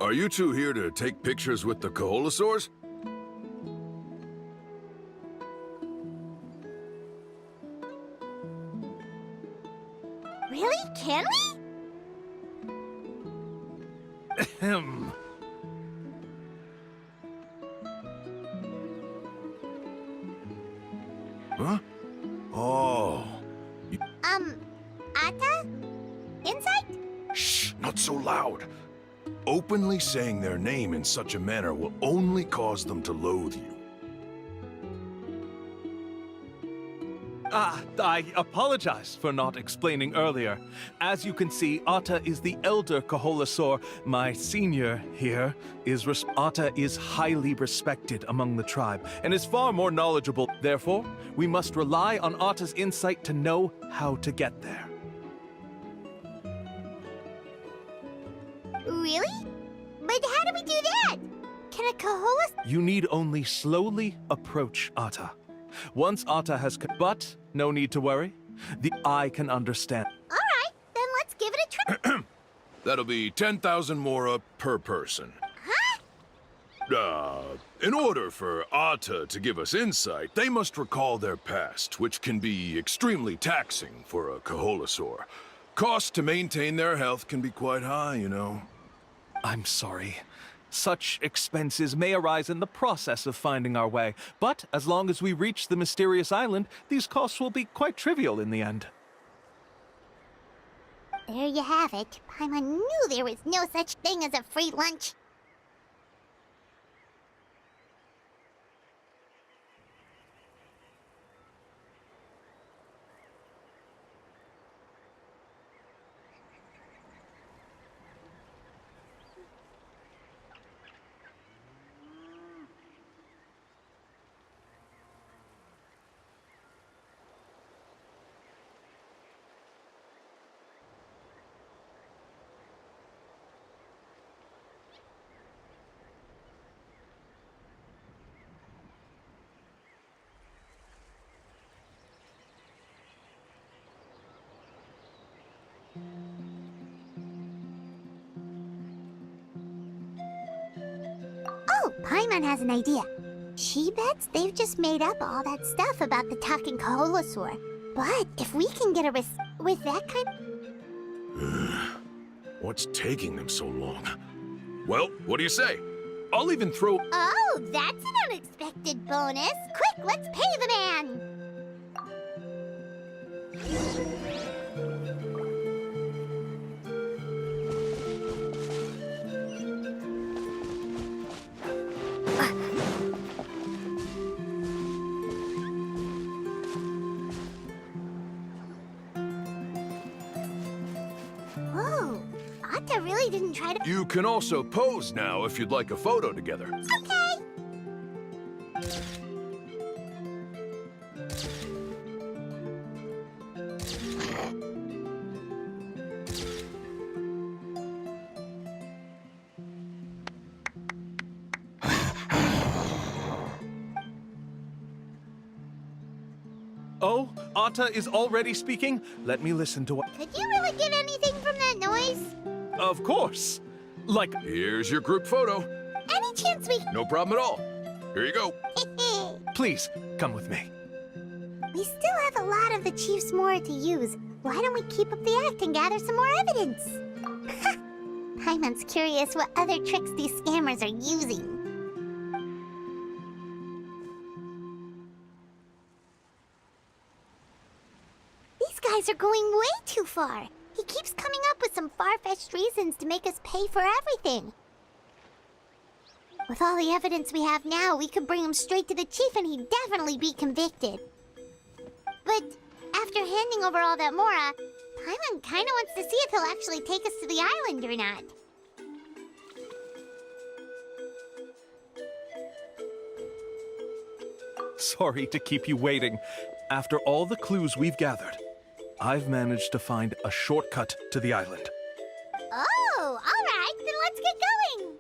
Are you two here to take pictures with the Koholosaurs? Really? Can we? Ahem. Huh? Oh. Ata? Insight? Shh, not so loud. Openly saying their name in such a manner will only cause them to loathe you. I apologize for not explaining earlier. As you can see, Ata is the elder Koholosaur. My senior here is Ata is highly respected among the tribe and is far more knowledgeable. Therefore, we must rely on Ata's insight to know how to get there. Really? But how do we do that? Can a Koholos... You need only slowly approach Ata. Once Ata has... But no need to worry. The eye can understand. All right, then let's give it a try. That'll be 10,000 mora per person. Huh? In order for Ata to give us insight, they must recall their past, which can be extremely taxing for a Koholosaur. Cost to maintain their health can be quite high, you know. I'm sorry. Such expenses may arise in the process of finding our way, but as long as we reach the mysterious island, these costs will be quite trivial in the end. There you have it. Paimon knew there was no such thing as a free lunch. Oh, Paimon has an idea. She bets they've just made up all that stuff about the talking Koholosaur. But if we can get a with that kind... What's taking them so long? Well, what do you say? I'll even throw... Oh, that's an unexpected bonus. Quick, let's pay the man. Whoa, Ata really didn't try to... You can also pose now if you'd like a photo together. Okay. Oh, Ata is already speaking? Let me listen to what... Could you really get anything from that noise? Of course! Like... Here's your group photo. Any chance we... No problem at all. Here you go. Please, come with me. We still have a lot of the Chief's more to use. Why don't we keep up the act and gather some more evidence? Paimon's curious what other tricks these scammers are using. These guys are going way too far. He keeps coming up with some far-fetched reasons to make us pay for everything. With all the evidence we have now, we could bring him straight to the chief and he'd definitely be convicted. But after handing over all that Mora, Paimon kinda wants to see if he'll actually take us to the island or not. Sorry to keep you waiting. After all the clues we've gathered, I've managed to find a shortcut to the island. Oh, all right, then let's get going.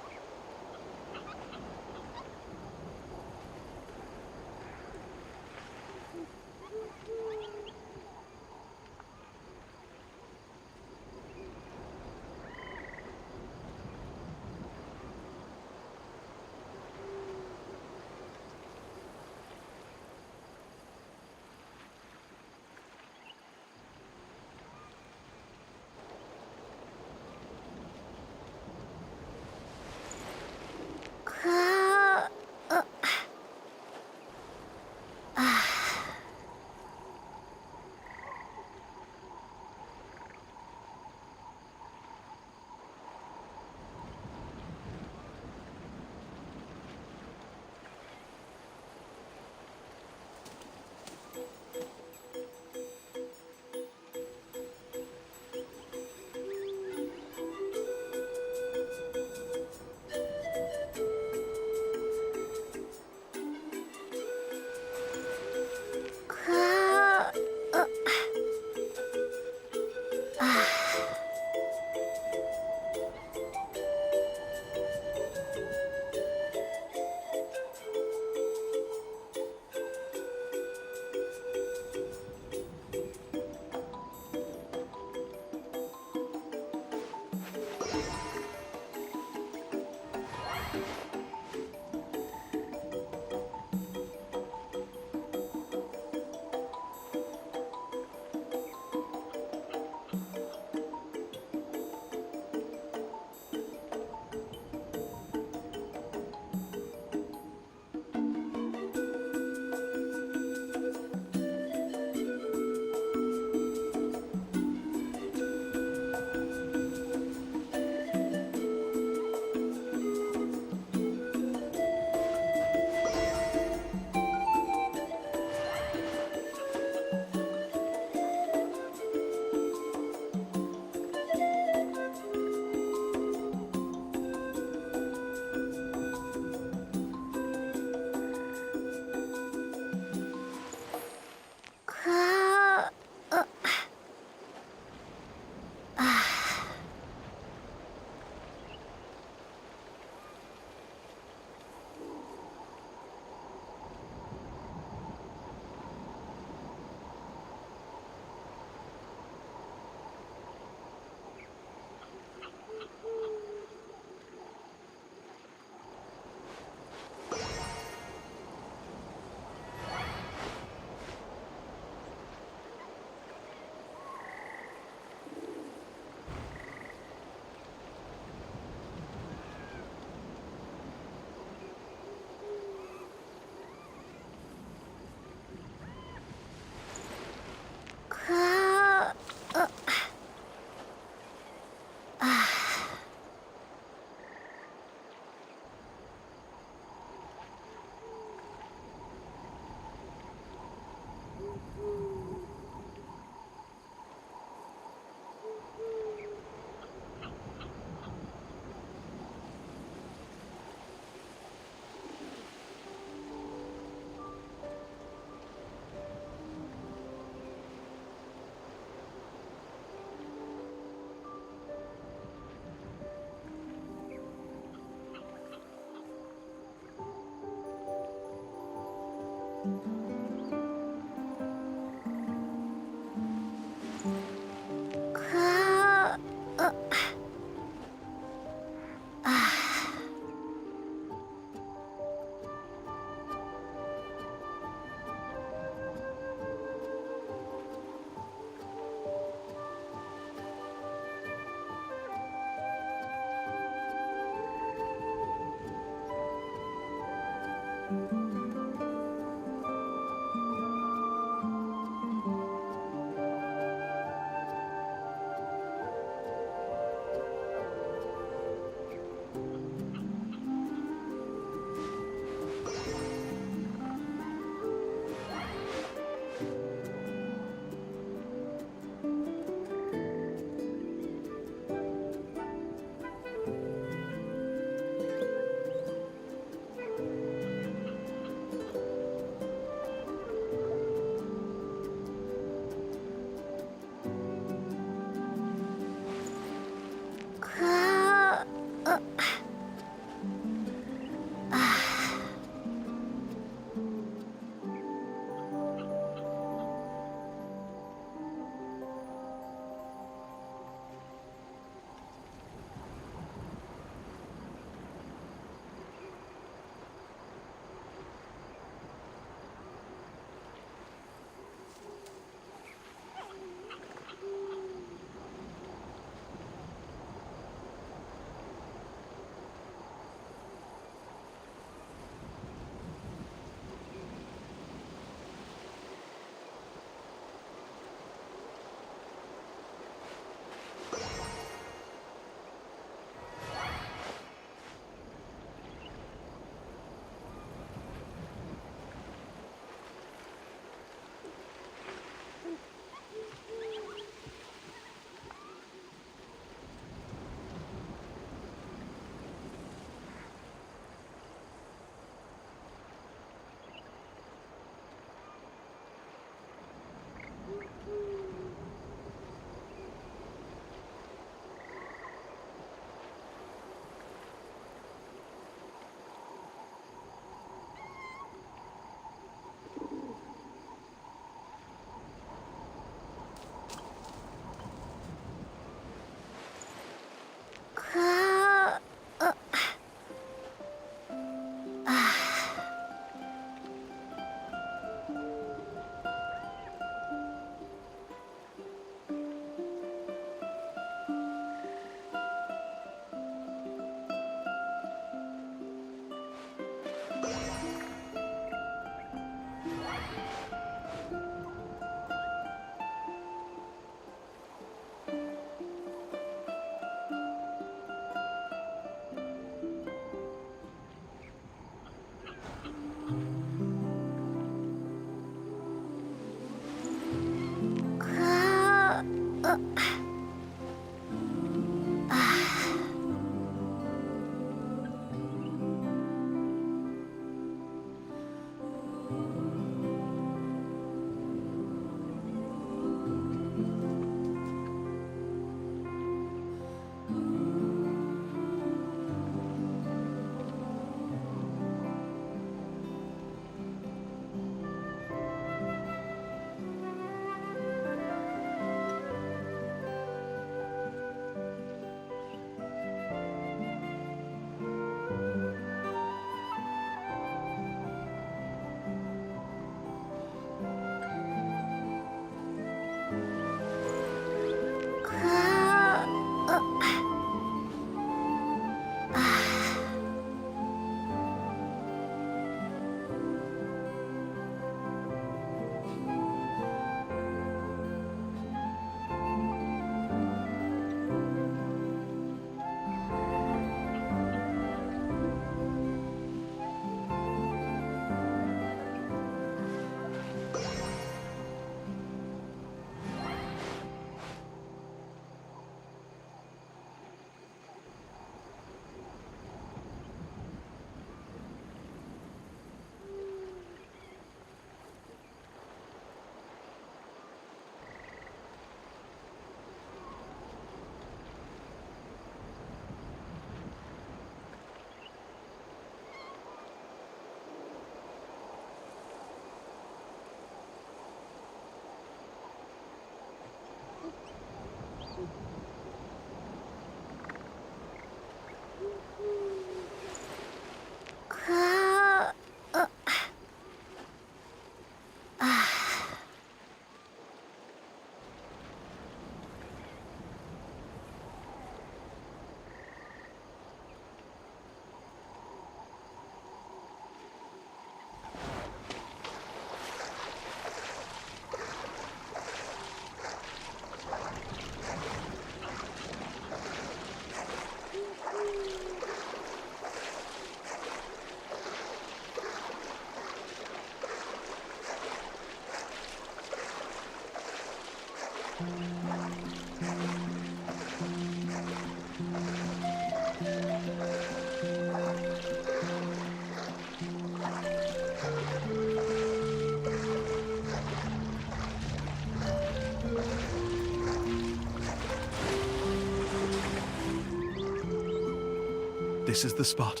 This is the spot.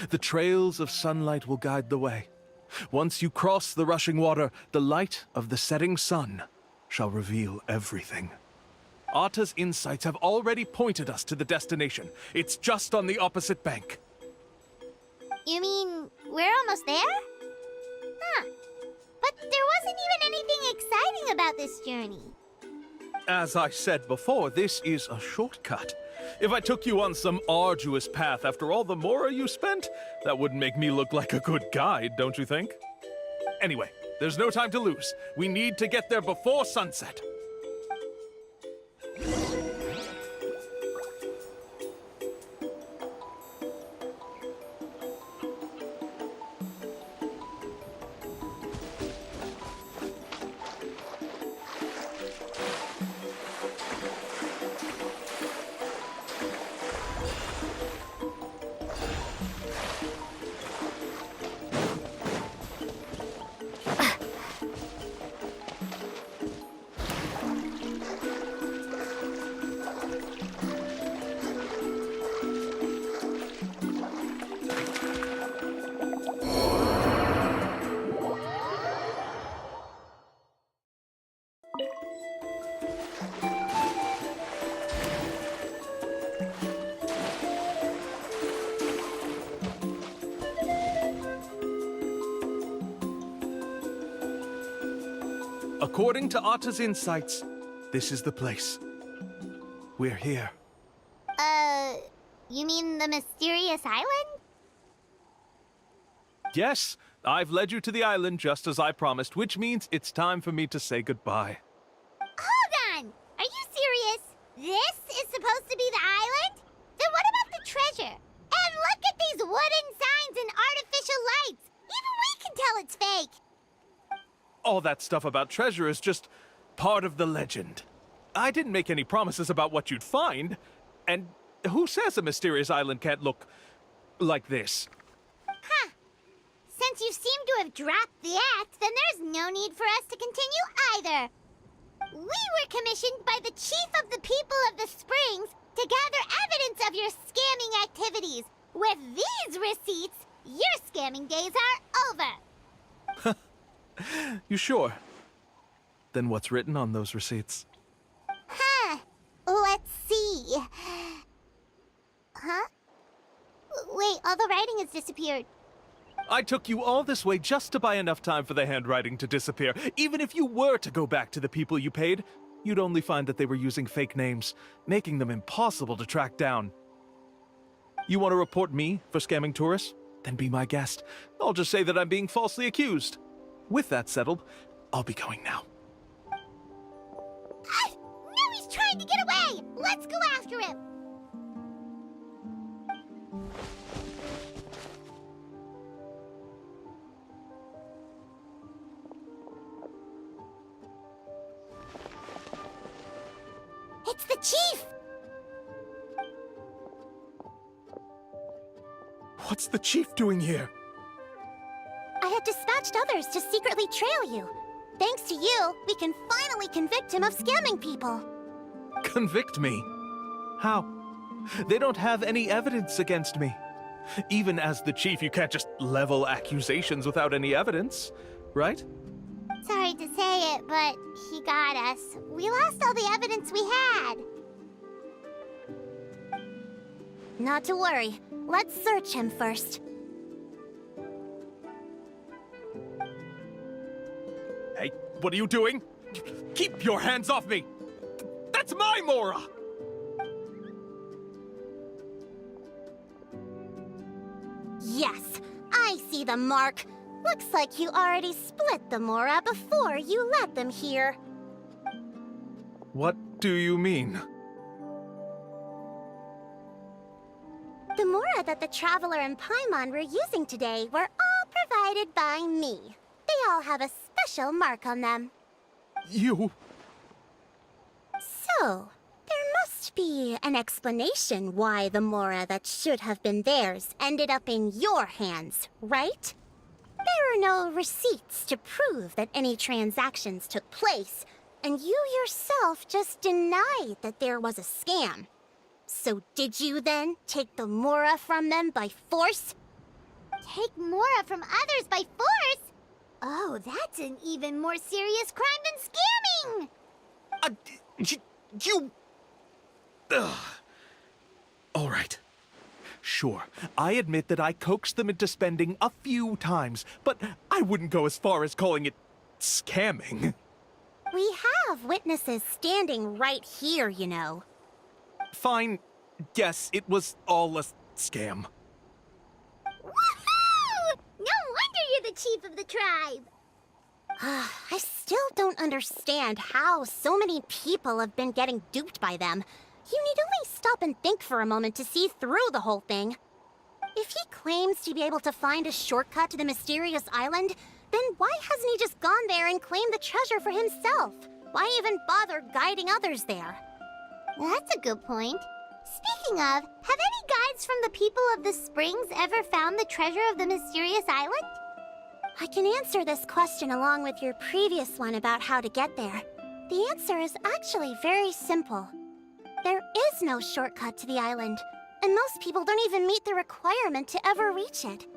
The trails of sunlight will guide the way. Once you cross the rushing water, the light of the setting sun shall reveal everything. Atta's insights have already pointed us to the destination. It's just on the opposite bank. You mean we're almost there? Huh. But there wasn't even anything exciting about this journey. As I said before, this is a shortcut. If I took you on some arduous path after all the mora you spent, that wouldn't make me look like a good guide, don't you think? Anyway, there's no time to lose. We need to get there before sunset. According to Atta's insights, this is the place. We're here. You mean the mysterious island? Yes, I've led you to the island just as I promised, which means it's time for me to say goodbye. Hold on! Are you serious? This is supposed to be the island? Then what about the treasure? And look at these wooden signs and artificial lights! Even we can tell it's fake! All that stuff about treasure is just part of the legend. I didn't make any promises about what you'd find. And who says a mysterious island can't look like this? Huh. Since you seem to have dropped the act, then there's no need for us to continue either. We were commissioned by the chief of the people of the Springs to gather evidence of your scamming activities. With these receipts, your scamming days are over. You sure? Then what's written on those receipts? Huh. Let's see. Huh? Wait, all the writing has disappeared. I took you all this way just to buy enough time for the handwriting to disappear. Even if you were to go back to the people you paid, you'd only find that they were using fake names, making them impossible to track down. You want to report me for scamming tourists? Then be my guest. I'll just say that I'm being falsely accused. With that settled, I'll be going now. Now he's trying to get away! Let's go after him! It's the chief! What's the chief doing here? I had dispatched others to secretly trail you. Thanks to you, we can finally convict him of scamming people. Convict me? How? They don't have any evidence against me. Even as the chief, you can't just level accusations without any evidence, right? Sorry to say it, but he got us. We lost all the evidence we had. Not to worry. Let's search him first. Hey, what are you doing? Keep your hands off me! That's my mora! Yes, I see the mark. Looks like you already split the mora before you let them here. What do you mean? The mora that the Traveler and Paimon were using today were all provided by me. They all have a special mark on them. You... So, there must be an explanation why the Mora that should have been theirs ended up in your hands, right? There are no receipts to prove that any transactions took place, and you yourself just denied that there was a scam. So did you then take the Mora from them by force? Take Mora from others by force? Oh, that's an even more serious crime than scamming! You... Ugh. All right. Sure, I admit that I coaxed them into spending a few times, but I wouldn't go as far as calling it scamming. We have witnesses standing right here, you know. Fine. Yes, it was all a scam. Woohoo! No wonder you're the chief of the tribe! I still don't understand how so many people have been getting duped by them. You need only stop and think for a moment to see through the whole thing. If he claims to be able to find a shortcut to the mysterious island, then why hasn't he just gone there and claimed the treasure for himself? Why even bother guiding others there? That's a good point. Speaking of, have any guides from the people of the springs ever found the treasure of the mysterious island? I can answer this question along with your previous one about how to get there. The answer is actually very simple. There is no shortcut to the island, and most people don't even meet the requirement to ever reach it.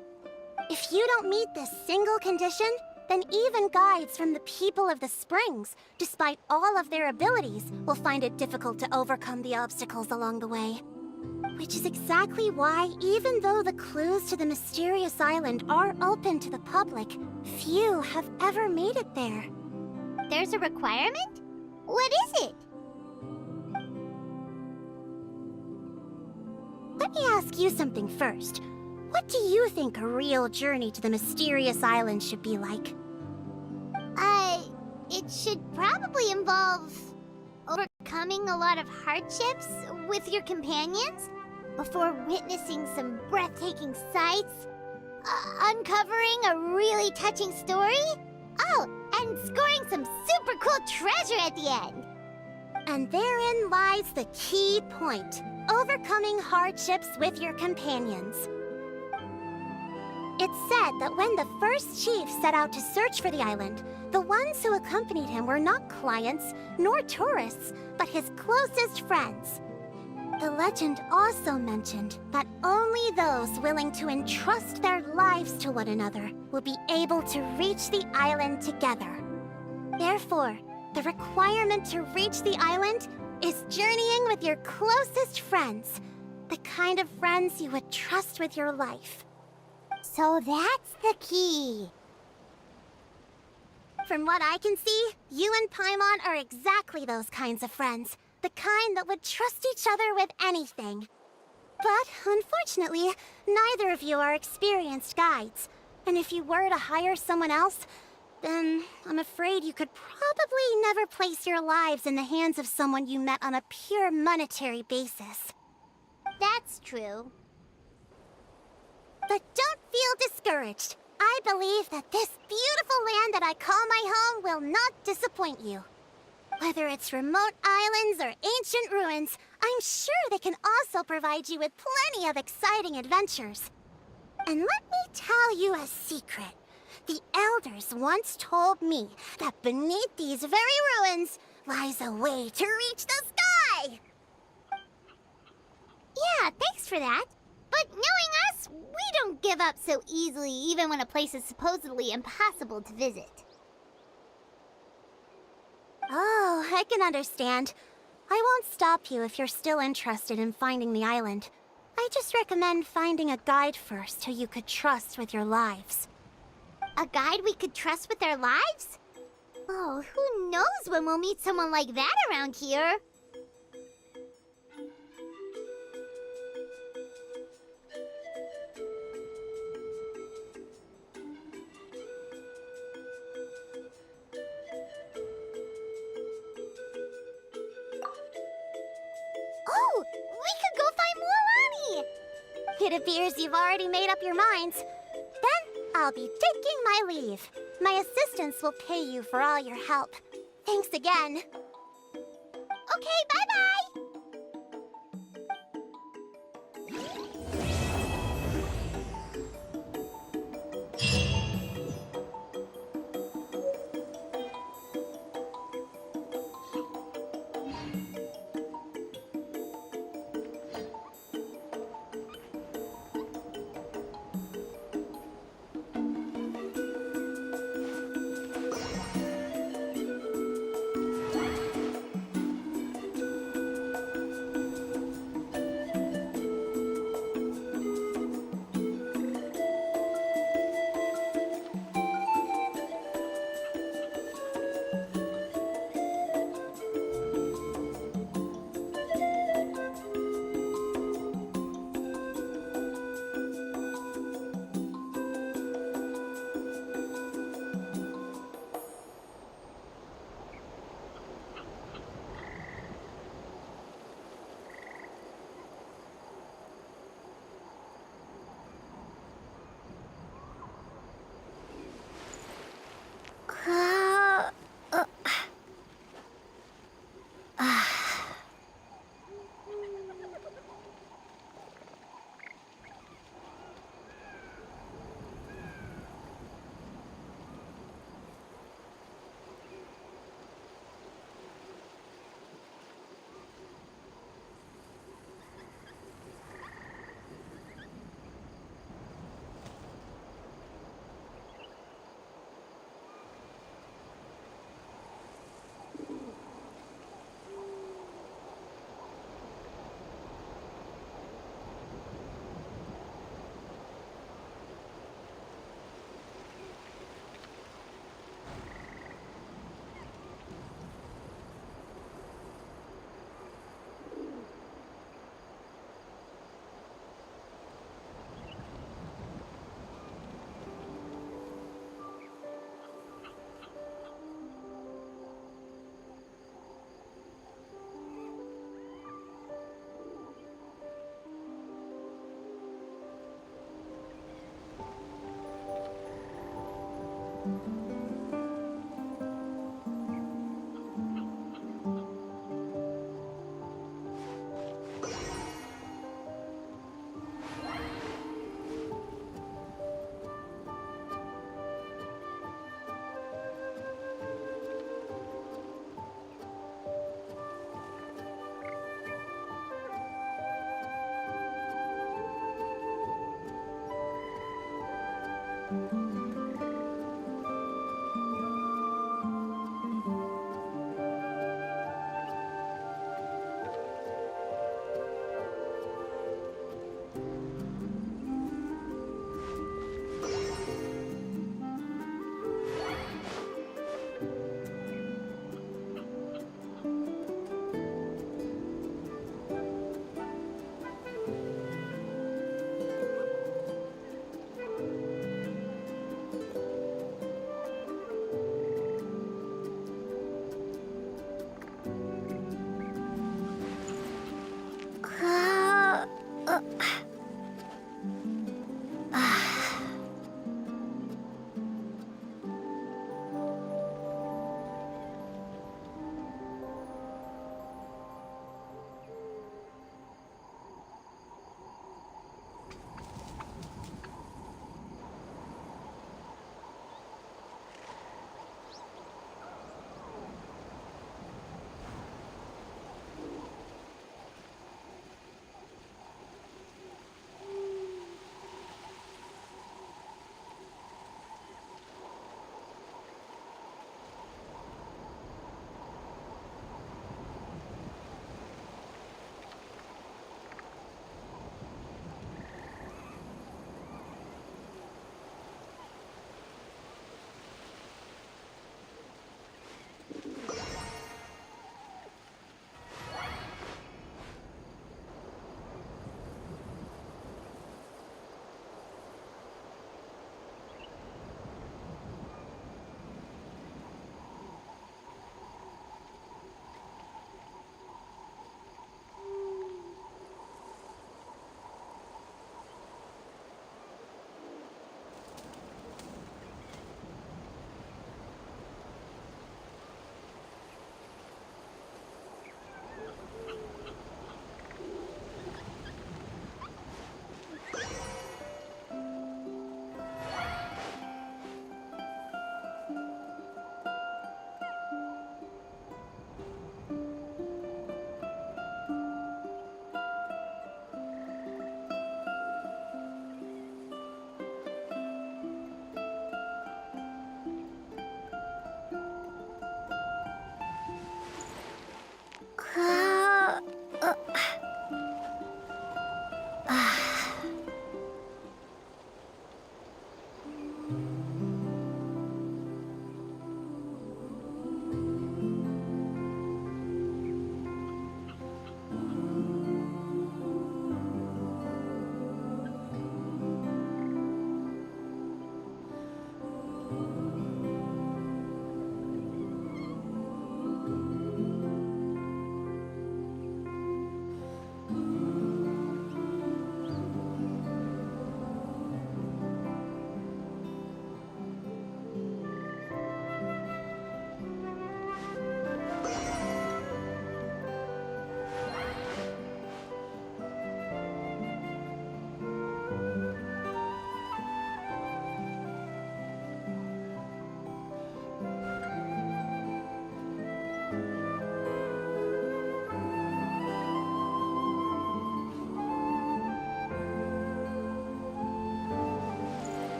If you don't meet this single condition, then even guides from the people of the springs, despite all of their abilities, will find it difficult to overcome the obstacles along the way. Which is exactly why, even though the clues to the mysterious island are open to the public, few have ever made it there. There's a requirement? What is it? Let me ask you something first. What do you think a real journey to the mysterious island should be like? It should probably involve overcoming a lot of hardships with your companions before witnessing some breathtaking sights, uncovering a really touching story, oh, and scoring some super cool treasure at the end. And therein lies the key point. Overcoming hardships with your companions. It's said that when the first chief set out to search for the island, the ones who accompanied him were not clients nor tourists, but his closest friends. The legend also mentioned that only those willing to entrust their lives to one another will be able to reach the island together. Therefore, the requirement to reach the island is journeying with your closest friends, the kind of friends you would trust with your life. So that's the key. From what I can see, you and Paimon are exactly those kinds of friends. The kind that would trust each other with anything. But, unfortunately, neither of you are experienced guides. And if you were to hire someone else, then I'm afraid you could probably never place your lives in the hands of someone you met on a pure monetary basis. That's true. But don't feel discouraged. I believe that this beautiful land that I call my home will not disappoint you. Whether it's remote islands or ancient ruins, I'm sure they can also provide you with plenty of exciting adventures. And let me tell you a secret. The elders once told me that beneath these very ruins lies a way to reach the sky! Yeah, thanks for that. But knowing us, we don't give up so easily even when a place is supposedly impossible to visit. Oh, I can understand. I won't stop you if you're still interested in finding the island. I just recommend finding a guide first who you could trust with your lives. A guide we could trust with our lives? Oh, who knows when we'll meet someone like that around here? Oh, we could go find Mualani! It appears you've already made up your minds. Then I'll be taking my leave. My assistants will pay you for all your help. Thanks again. Okay, bye-bye!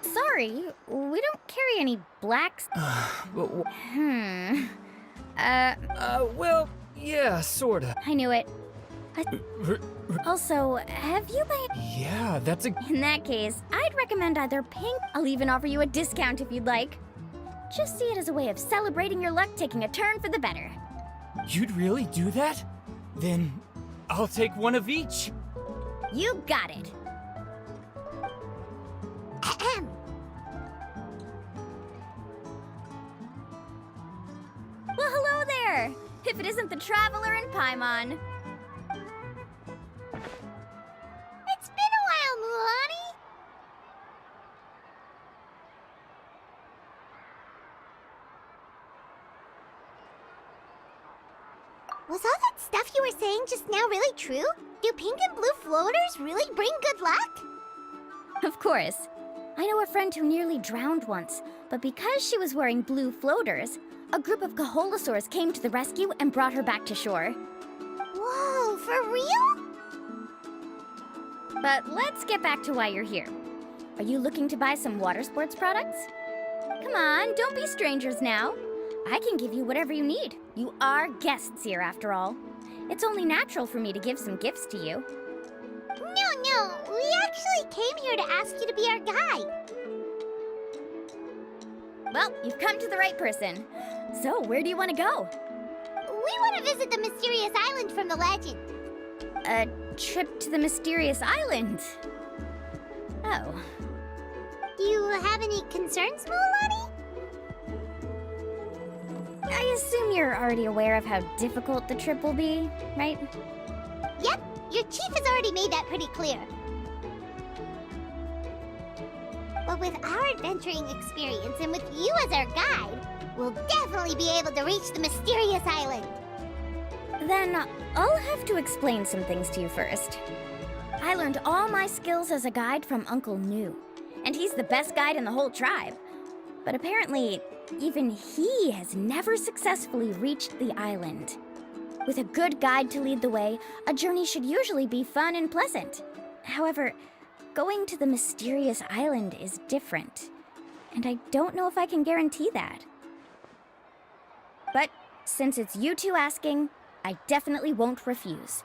Sorry, we don't carry any blacks. Well, yeah, sorta. I knew it. Also, have you by... Yeah, that's a... In that case, I'd recommend either pink. I'll even offer you a discount if you'd like. Just see it as a way of celebrating your luck taking a turn for the better. You'd really do that? Then I'll take one of each. You got it. Ahem. Well, hello there! If it isn't the Traveler in Paimon. It's been a while, Mulan. Was all that stuff you were saying just now really true? Do pink and blue floaters really bring good luck? Of course. I know a friend who nearly drowned once, but because she was wearing blue floaters, a group of Kaholasaurs came to the rescue and brought her back to shore. Whoa, for real? But let's get back to why you're here. Are you looking to buy some water sports products? Come on, don't be strangers now. I can give you whatever you need. You are guests here, after all. It's only natural for me to give some gifts to you. No, we actually came here to ask you to be our guide. Well, you've come to the right person. So, where do you want to go? We want to visit the mysterious island from the legend. A trip to the mysterious island? Oh. Do you have any concerns, Mulan? I assume you're already aware of how difficult the trip will be, right? Yep, your chief has already made that pretty clear. But with our adventuring experience and with you as our guide, we'll definitely be able to reach the mysterious island. Then I'll have to explain some things to you first. I learned all my skills as a guide from Uncle Nu, and he's the best guide in the whole tribe. But apparently, even he has never successfully reached the island. With a good guide to lead the way, a journey should usually be fun and pleasant. However, going to the mysterious island is different, and I don't know if I can guarantee that. But since it's you two asking, I definitely won't refuse.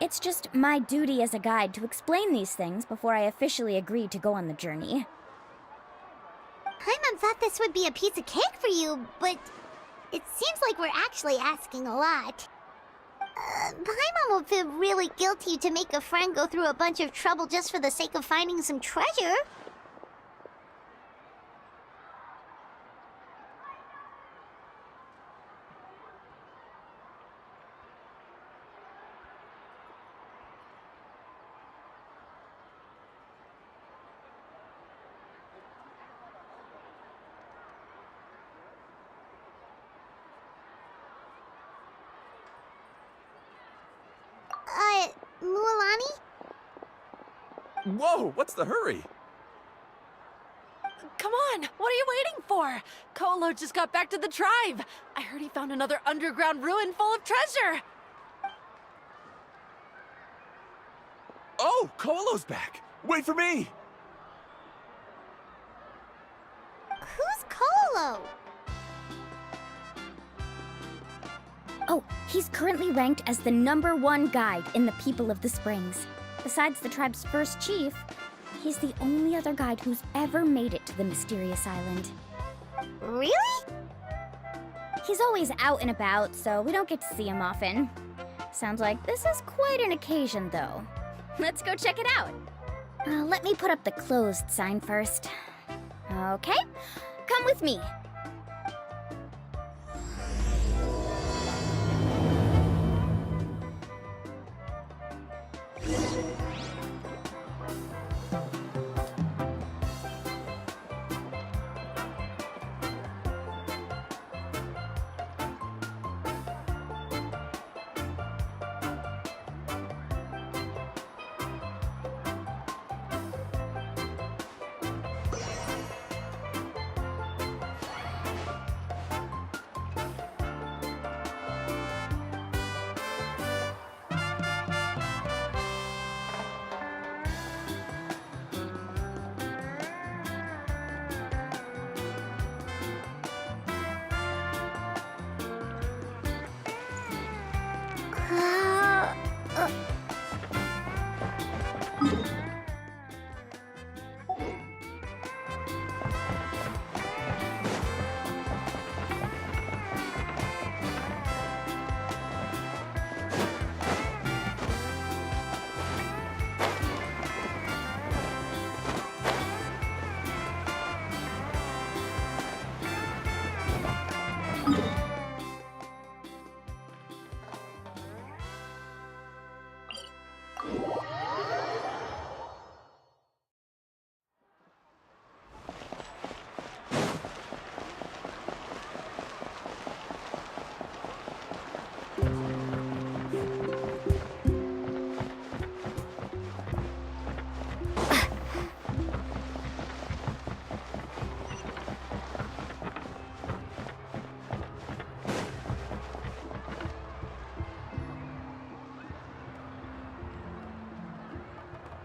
It's just my duty as a guide to explain these things before I officially agree to go on the journey. Paimon thought this would be a piece of cake for you, but it seems like we're actually asking a lot. Paimon will feel really guilty to make a friend go through a bunch of trouble just for the sake of finding some treasure. Mualani? Whoa, what's the hurry? Come on, what are you waiting for? Kolo just got back to the tribe. I heard he found another underground ruin full of treasure. Oh, Kolo's back. Wait for me. Who's Kolo? Colo? Oh, he's currently ranked as the #1 guide in the People of the Springs. Besides the tribe's first chief, he's the only other guide who's ever made it to the mysterious island. Really? He's always out and about, so we don't get to see him often. Sounds like this is quite an occasion, though. Let's go check it out. Let me put up the closed sign first. Okay, come with me.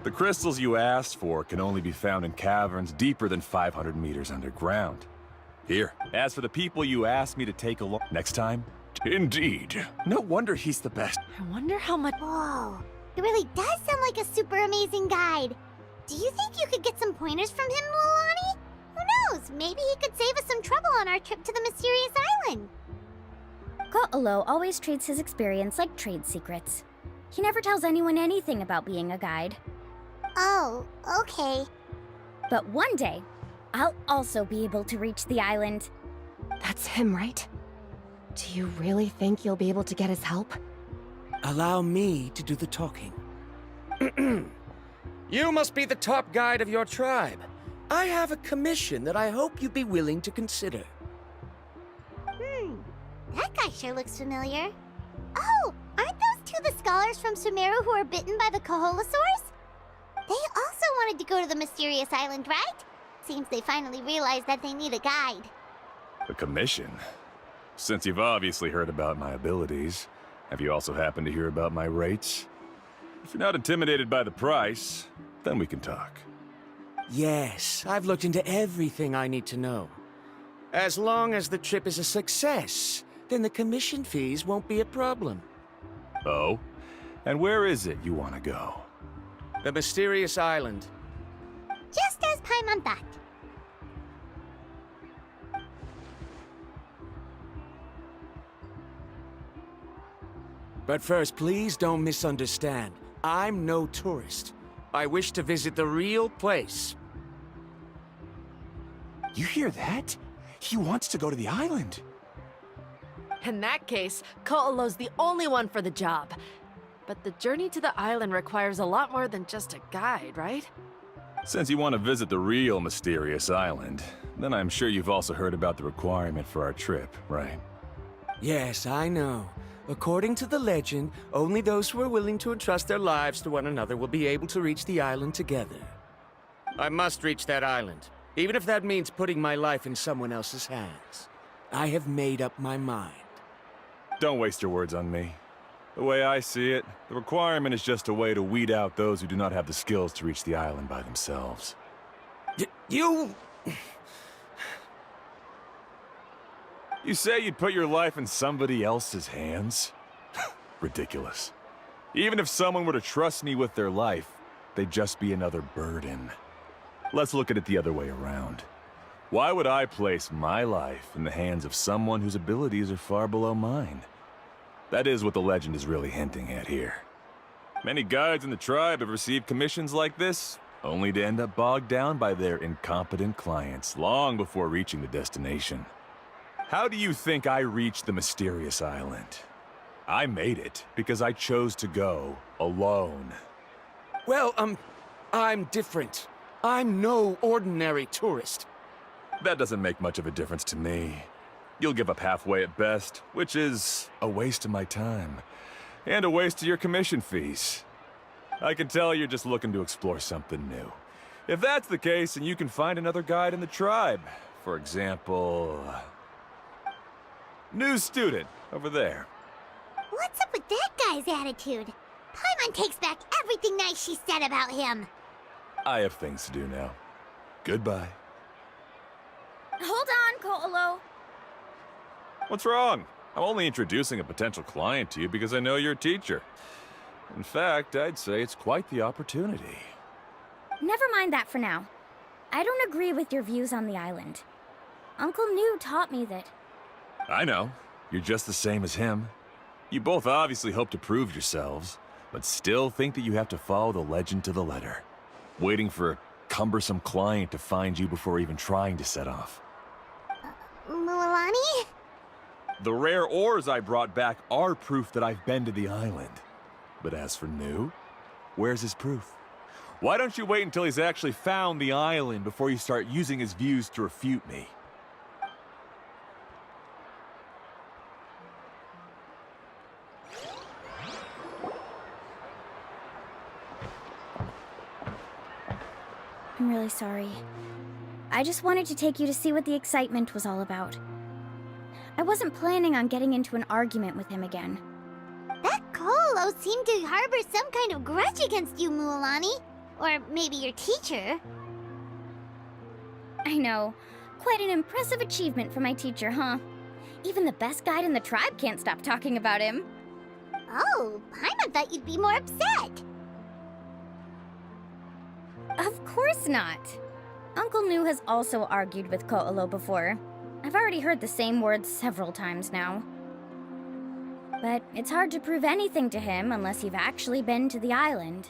The crystals you asked for can only be found in caverns deeper than 500 meters underground. Here, as for the people you asked me to take along next time, indeed. No wonder he's the best. I wonder how much. Whoa, he really does sound like a super amazing guide. Do you think you could get some pointers from him, Milani? Who knows? Maybe he could save us some trouble on our trip to the mysterious island. Ko'olo always treats his experience like trade secrets. He never tells anyone anything about being a guide. Oh, okay. But one day, I'll also be able to reach the island. That's him, right? Do you really think you'll be able to get his help? Allow me to do the talking. You must be the top guide of your tribe. I have a commission that I hope you'd be willing to consider. That guy sure looks familiar. Oh, aren't those two the scholars from Sumeru who were bitten by the Kaholasaurs? They also wanted to go to the mysterious island, right? Seems they finally realized that they need a guide. A commission? Since you've obviously heard about my abilities, have you also happened to hear about my rates? If you're not intimidated by the price, then we can talk. Yes, I've looked into everything I need to know. As long as the trip is a success, then the commission fees won't be a problem. Oh? And where is it you want to go? The mysterious island. Just as Paimon thought. But first, please don't misunderstand. I'm no tourist. I wish to visit the real place. You hear that? He wants to go to the island. In that case, Ko'olo's the only one for the job. But the journey to the island requires a lot more than just a guide, right? Since you want to visit the real mysterious island, then I'm sure you've also heard about the requirement for our trip, right? Yes, I know. According to the legend, only those who are willing to entrust their lives to one another will be able to reach the island together. I must reach that island, even if that means putting my life in someone else's hands. I have made up my mind. Don't waste your words on me. The way I see it, the requirement is just a way to weed out those who do not have the skills to reach the island by themselves. You... You say you'd put your life in somebody else's hands? Ridiculous. Even if someone were to trust me with their life, they'd just be another burden. Let's look at it the other way around. Why would I place my life in the hands of someone whose abilities are far below mine? That is what the legend is really hinting at here. Many guides in the tribe have received commissions like this, only to end up bogged down by their incompetent clients long before reaching the destination. How do you think I reached the mysterious island? I made it because I chose to go alone. Well, I'm different. I'm no ordinary tourist. That doesn't make much of a difference to me. You'll give up halfway at best, which is a waste of my time. And a waste of your commission fees. I can tell you're just looking to explore something new. If that's the case, then you can find another guide in the tribe. For example... new student, over there. What's up with that guy's attitude? Paimon takes back everything nice she said about him. I have things to do now. Goodbye. Hold on, Ko'olo. What's wrong? I'm only introducing a potential client to you because I know you're a teacher. In fact, I'd say it's quite the opportunity. Never mind that for now. I don't agree with your views on the island. Uncle New taught me that... I know. You're just the same as him. You both obviously hope to prove yourselves, but still think that you have to follow the legend to the letter. Waiting for a cumbersome client to find you before even trying to set off. Mualani? The rare ores I brought back are proof that I've been to the island. But as for New, where's his proof? Why don't you wait until he's actually found the island before you start using his views to refute me? I'm really sorry. I just wanted to take you to see what the excitement was all about. I wasn't planning on getting into an argument with him again. That Ko'olo seemed to harbor some kind of grudge against you, Mualani. Or maybe your teacher. I know. Quite an impressive achievement for my teacher, huh? Even the best guide in the tribe can't stop talking about him. Oh, Paimon thought you'd be more upset. Of course not. Uncle New has also argued with Ko'olo before. I've already heard the same words several times now. But it's hard to prove anything to him unless you've actually been to the island.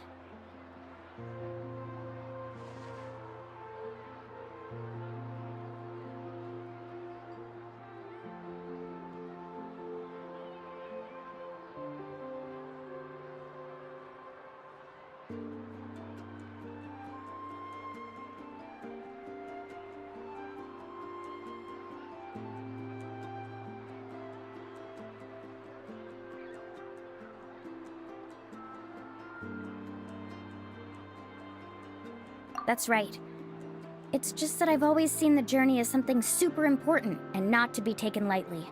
That's right. It's just that I've always seen the journey as something super important and not to be taken lightly.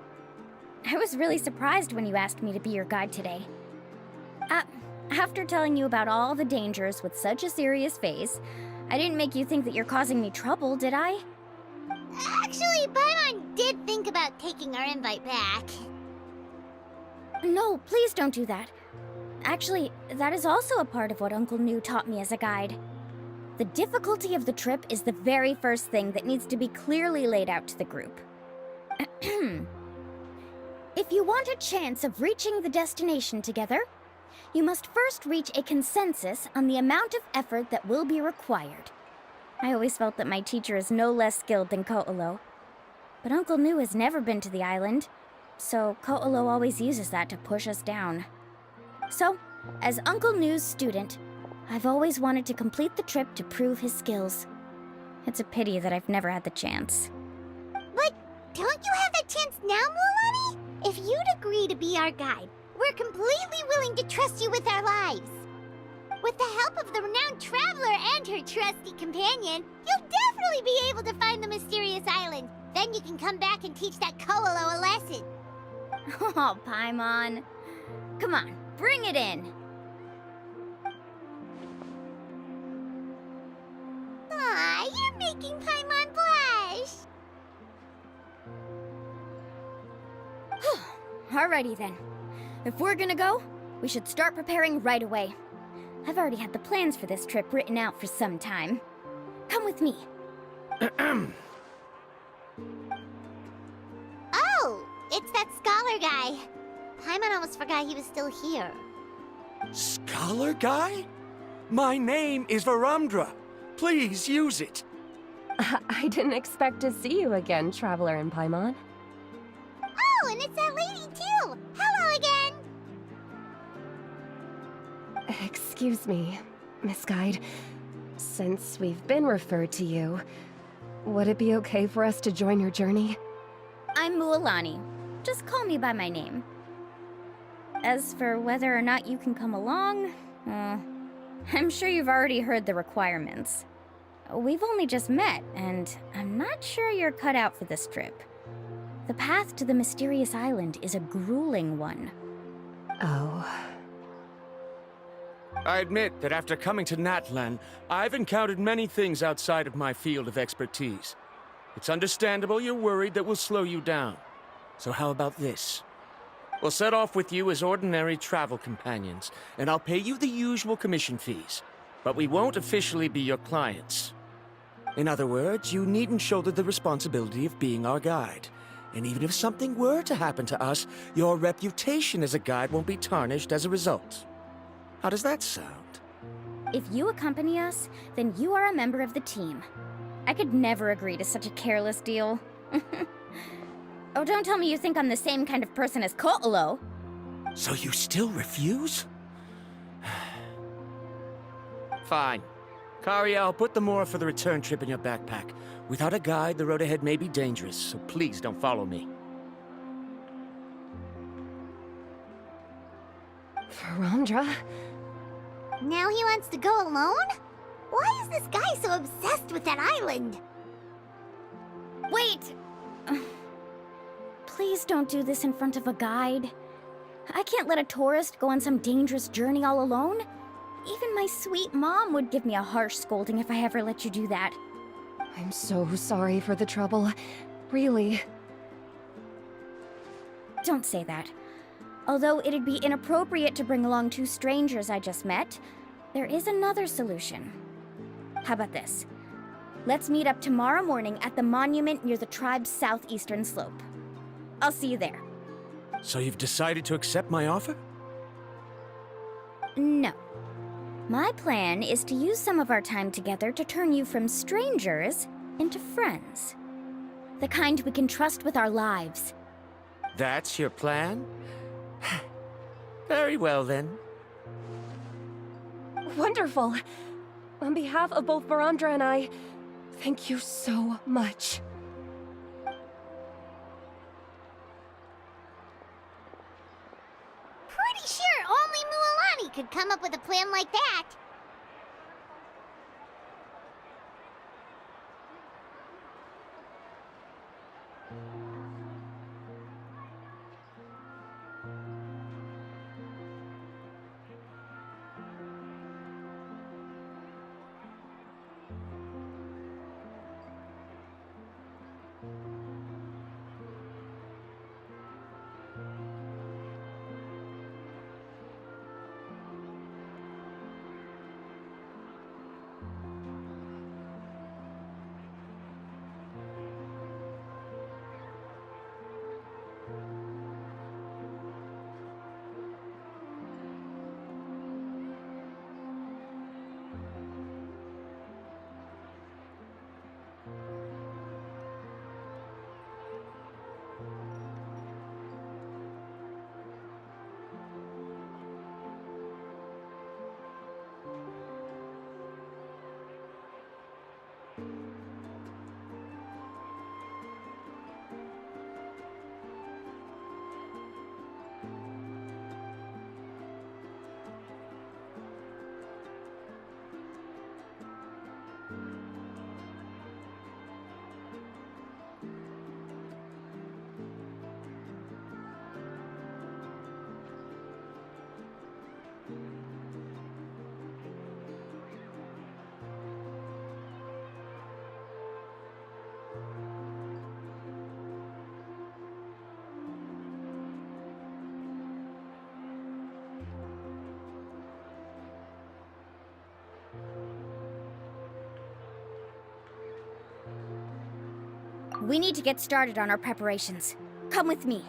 I was really surprised when you asked me to be your guide today. After telling you about all the dangers with such a serious face, I didn't make you think that you're causing me trouble, did I? Actually, Paimon did think about taking our invite back. No, please don't do that. Actually, that is also a part of what Uncle New taught me as a guide. The difficulty of the trip is the very first thing that needs to be clearly laid out to the group. If you want a chance of reaching the destination together, you must first reach a consensus on the amount of effort that will be required. I always felt that my teacher is no less skilled than Ko'olo. But Uncle New has never been to the island, so Ko'olo always uses that to push us down. So, as Uncle New's student, I've always wanted to complete the trip to prove his skills. It's a pity that I've never had the chance. But don't you have that chance now, Mualani? If you'd agree to be our guide, we're completely willing to trust you with our lives. With the help of the renowned traveler and her trusty companion, you'll definitely be able to find the mysterious island. Then you can come back and teach that Ko'olo a lesson. Oh, Paimon. Come on, bring it in. Aw, you're making Paimon blush. Alrighty then. If we're gonna go, we should start preparing right away. I've already had the plans for this trip written out for some time. Come with me. Oh, it's that scholar guy. Paimon almost forgot he was still here. Scholar guy? My name is Varamdra. Please use it. I didn't expect to see you again, Traveler in Paimon. Oh, and it's that lady too! Hello again! Excuse me, Miss Guide. Since we've been referred to you, would it be okay for us to join your journey? I'm Mualani. Just call me by my name. As for whether or not you can come along, I'm sure you've already heard the requirements. We've only just met, and I'm not sure you're cut out for this trip. The path to the mysterious island is a grueling one. Oh. I admit that after coming to Natlan, I've encountered many things outside of my field of expertise. It's understandable you're worried that we'll slow you down. So how about this? We'll set off with you as ordinary travel companions, and I'll pay you the usual commission fees. But we won't officially be your clients. In other words, you needn't shoulder the responsibility of being our guide. And even if something were to happen to us, your reputation as a guide won't be tarnished as a result. How does that sound? If you accompany us, then you are a member of the team. I could never agree to such a careless deal. Oh, don't tell me you think I'm the same kind of person as Ko'olo. So you still refuse? Fine. Karia, I'll put the Mora for the return trip in your backpack. Without a guide, the road ahead may be dangerous, so please don't follow me. Varamdra? Now he wants to go alone? Why is this guy so obsessed with that island? Wait! Please don't do this in front of a guide. I can't let a tourist go on some dangerous journey all alone. Even my sweet mom would give me a harsh scolding if I ever let you do that. I'm so sorry for the trouble. Really. Don't say that. Although it'd be inappropriate to bring along two strangers I just met, there is another solution. How about this? Let's meet up tomorrow morning at the monument near the tribe's southeastern slope. I'll see you there. So you've decided to accept my offer? No. My plan is to use some of our time together to turn you from strangers into friends. The kind we can trust with our lives. That's your plan? Very well, then. Wonderful. On behalf of both Varamdra and I, thank you so much. Pretty sure only Mualani could come up with a plan like that. We need to get started on our preparations. Come with me.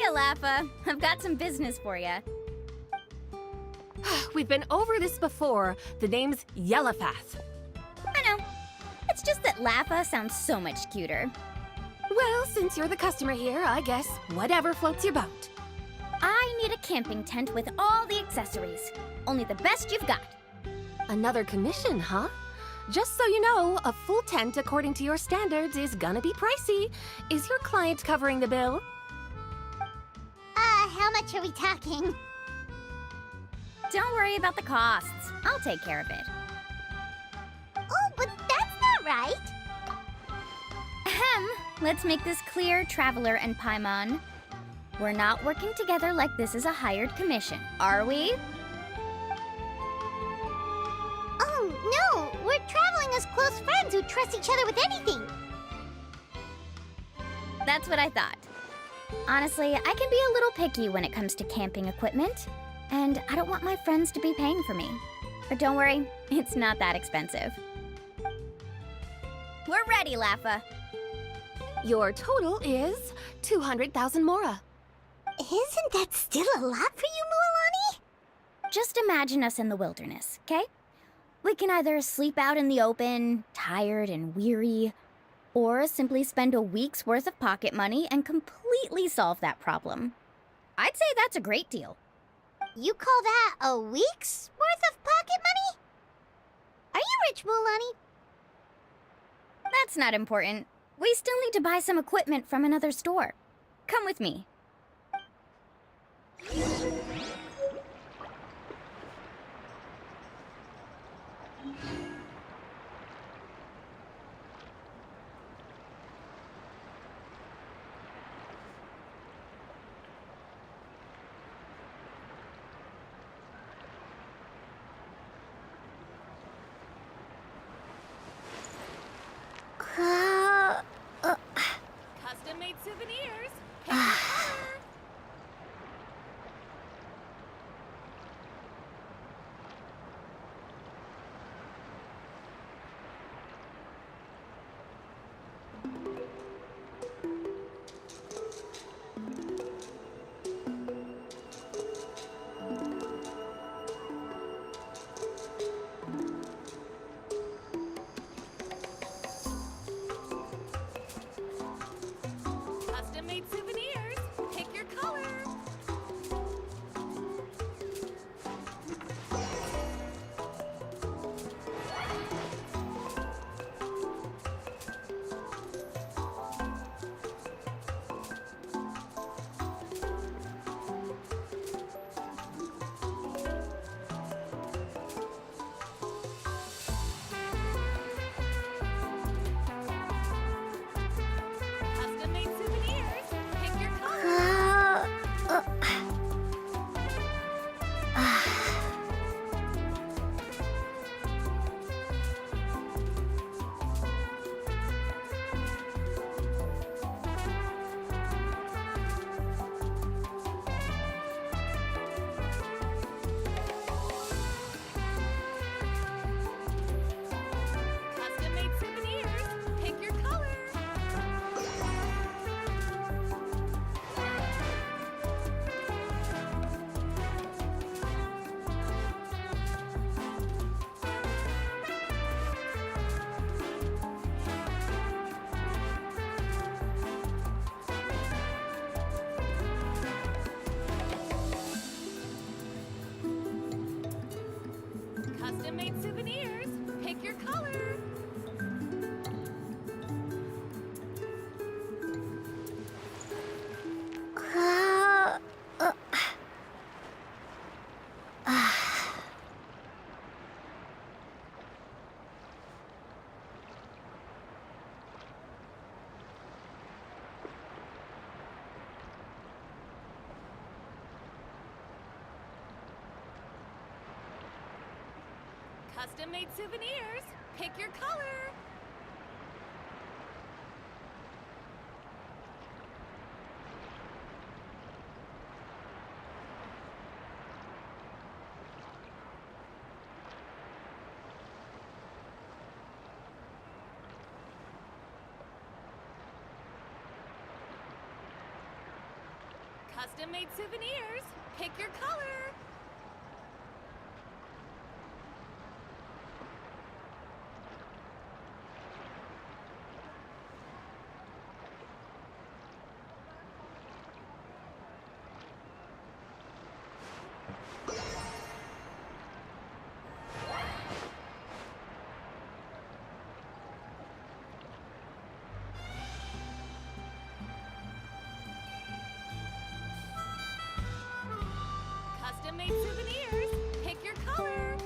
Hiya, Laffa. I've got some business for you. We've been over this before. The name's Yellowfath. I know. It's just that Laffa sounds so much cuter. Well, since you're the customer here, I guess whatever floats your boat. I need a camping tent with all the accessories. Only the best you've got. Another commission, huh? Just so you know, a full tent according to your standards is gonna be pricey. Is your client covering the bill? How much are we talking? Don't worry about the costs. I'll take care of it. Oh, but that's not right. Ahem. Let's make this clear, Traveler and Paimon. We're not working together like this is a hired commission, are we? Oh, no! We're traveling as close friends who trust each other with anything. That's what I thought. Honestly, I can be a little picky when it comes to camping equipment, and I don't want my friends to be paying for me. But don't worry, it's not that expensive. We're ready, Laffa. Your total is 200,000 mora. Isn't that still a lot for you, Mualani? Just imagine us in the wilderness, okay? We can either sleep out in the open, tired and weary, or simply spend a week's worth of pocket money and completely solve that problem. I'd say that's a great deal. You call that a week's worth of pocket money? Are you rich, Mualani? That's not important. We still need to buy some equipment from another store. Come with me. Custom-made souvenirs. Custom-made souvenirs. Pick your color. Custom-made souvenirs. Pick your color. Custom-made souvenirs. Pick your color. Custom-made souvenirs. Pick your color. Custom-made souvenirs. Pick your color. Custom-made souvenirs. Pick your color. Custom-made souvenirs. Pick your color.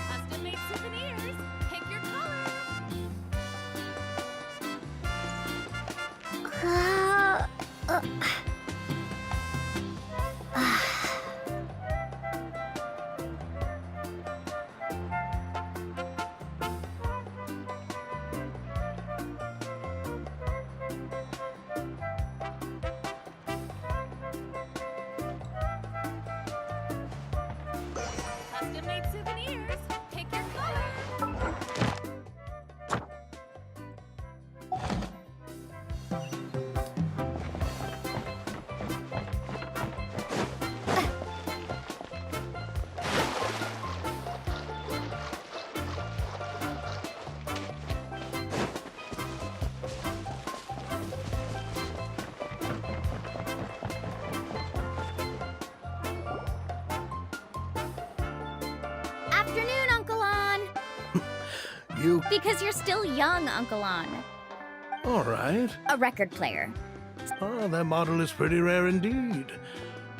Custom-made souvenirs. Pick your color. Custom-made souvenirs. Pick your color. Afternoon, Uncle On. You... Because you're still young, Uncle On. all right. A record player. Oh, that model is pretty rare indeed.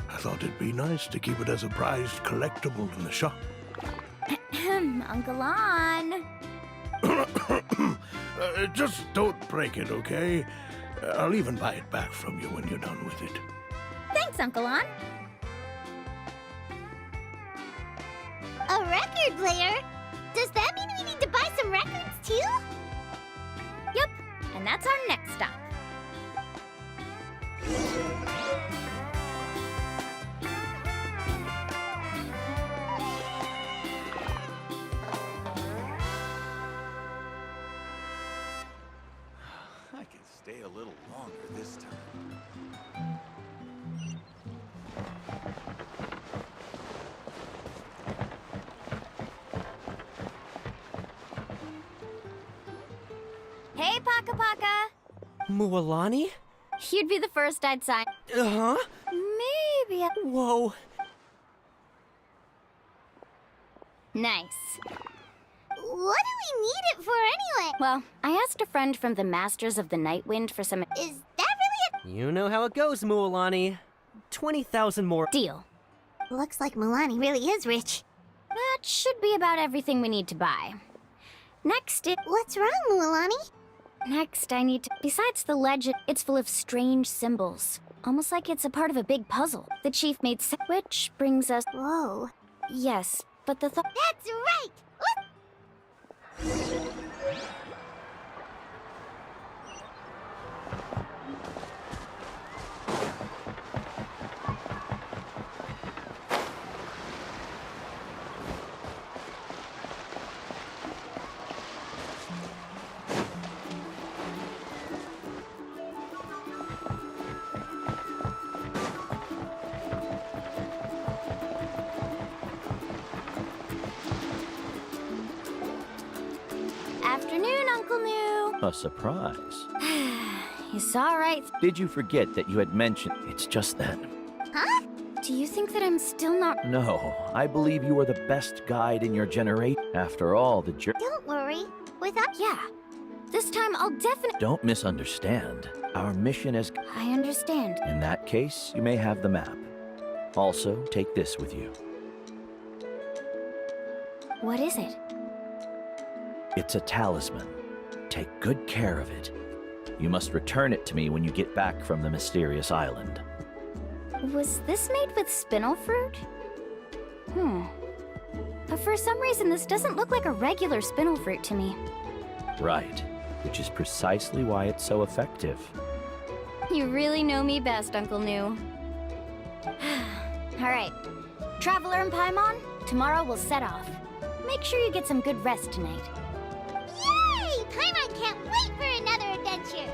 I thought it'd be nice to keep it as a prized collectible in the shop. Uncle On. Just don't break it, okay? I'll even buy it back from you when you're done with it. Thanks, Uncle On. A record player? Does that mean we need to buy some records too? Yep, and that's our next stop. I can stay a little longer this time. Hey, Paka Paka. Mualani? You'd be the first I'd sign. Uh-huh. Maybe. Whoa. Nice. What do we need it for anyway? Well, I asked a friend from the Masters of the Night Wind for some Is that really You know how it goes, Mualani. 20,000 more. deal. a... Looks like Milani really is rich. That should be about everything we need to buy. Next, What's wrong, Milani? Next, I need to... Besides the legend, it's full of strange symbols. Almost like it's a part of a big puzzle. The chief made which brings us... Whoa. Yes, but the That's right! Afternoon, Uncle New. A surprise. It's all right. Did you forget that you had mentioned it's just that? Huh? Do you think that I'm still not... No, I believe you are the best guide in your generation. After all, the Don't worry. Without... Yeah. This time I'll definitely... Don't misunderstand. Our mission is... I understand. In that case, you may have the map. Also, take this with you. What is it? It's a talisman. Take good care of it. You must return it to me when you get back from the mysterious island. Was this made with spinel fruit? But for some reason, this doesn't look like a regular spinel fruit to me. Right, which is precisely why it's so effective. You really know me best, Uncle New. Alright, Traveler and Paimon, tomorrow we'll set off. Make sure you get some good rest tonight. Yay! Paimon can't wait for another adventure!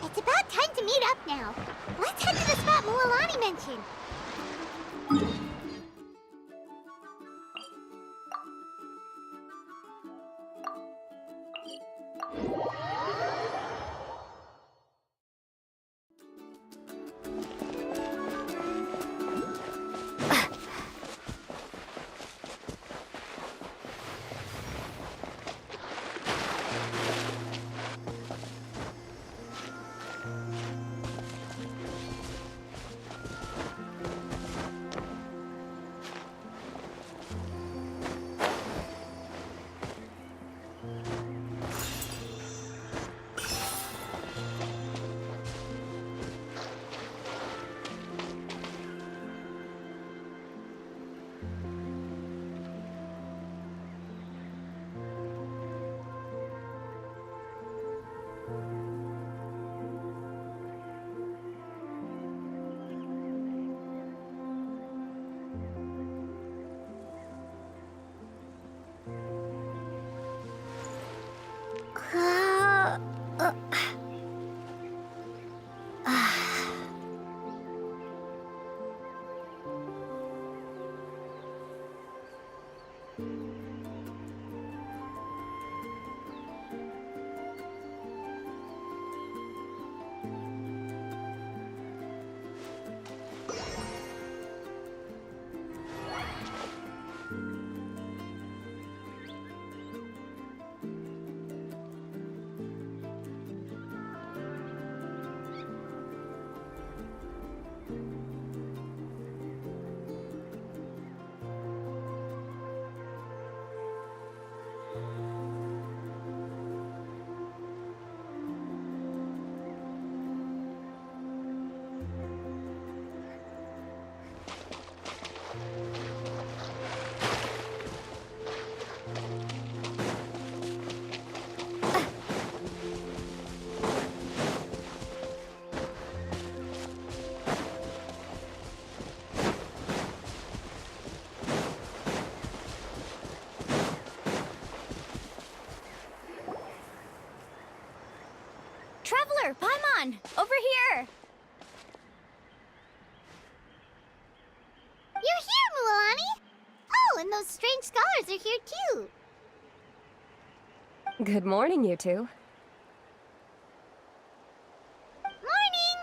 It's about time to meet up now. Let's head to the spot Mualani mentioned. on! Over here! You're here, Mualani! Oh, and those strange scholars are here too! Good morning, you two. Morning!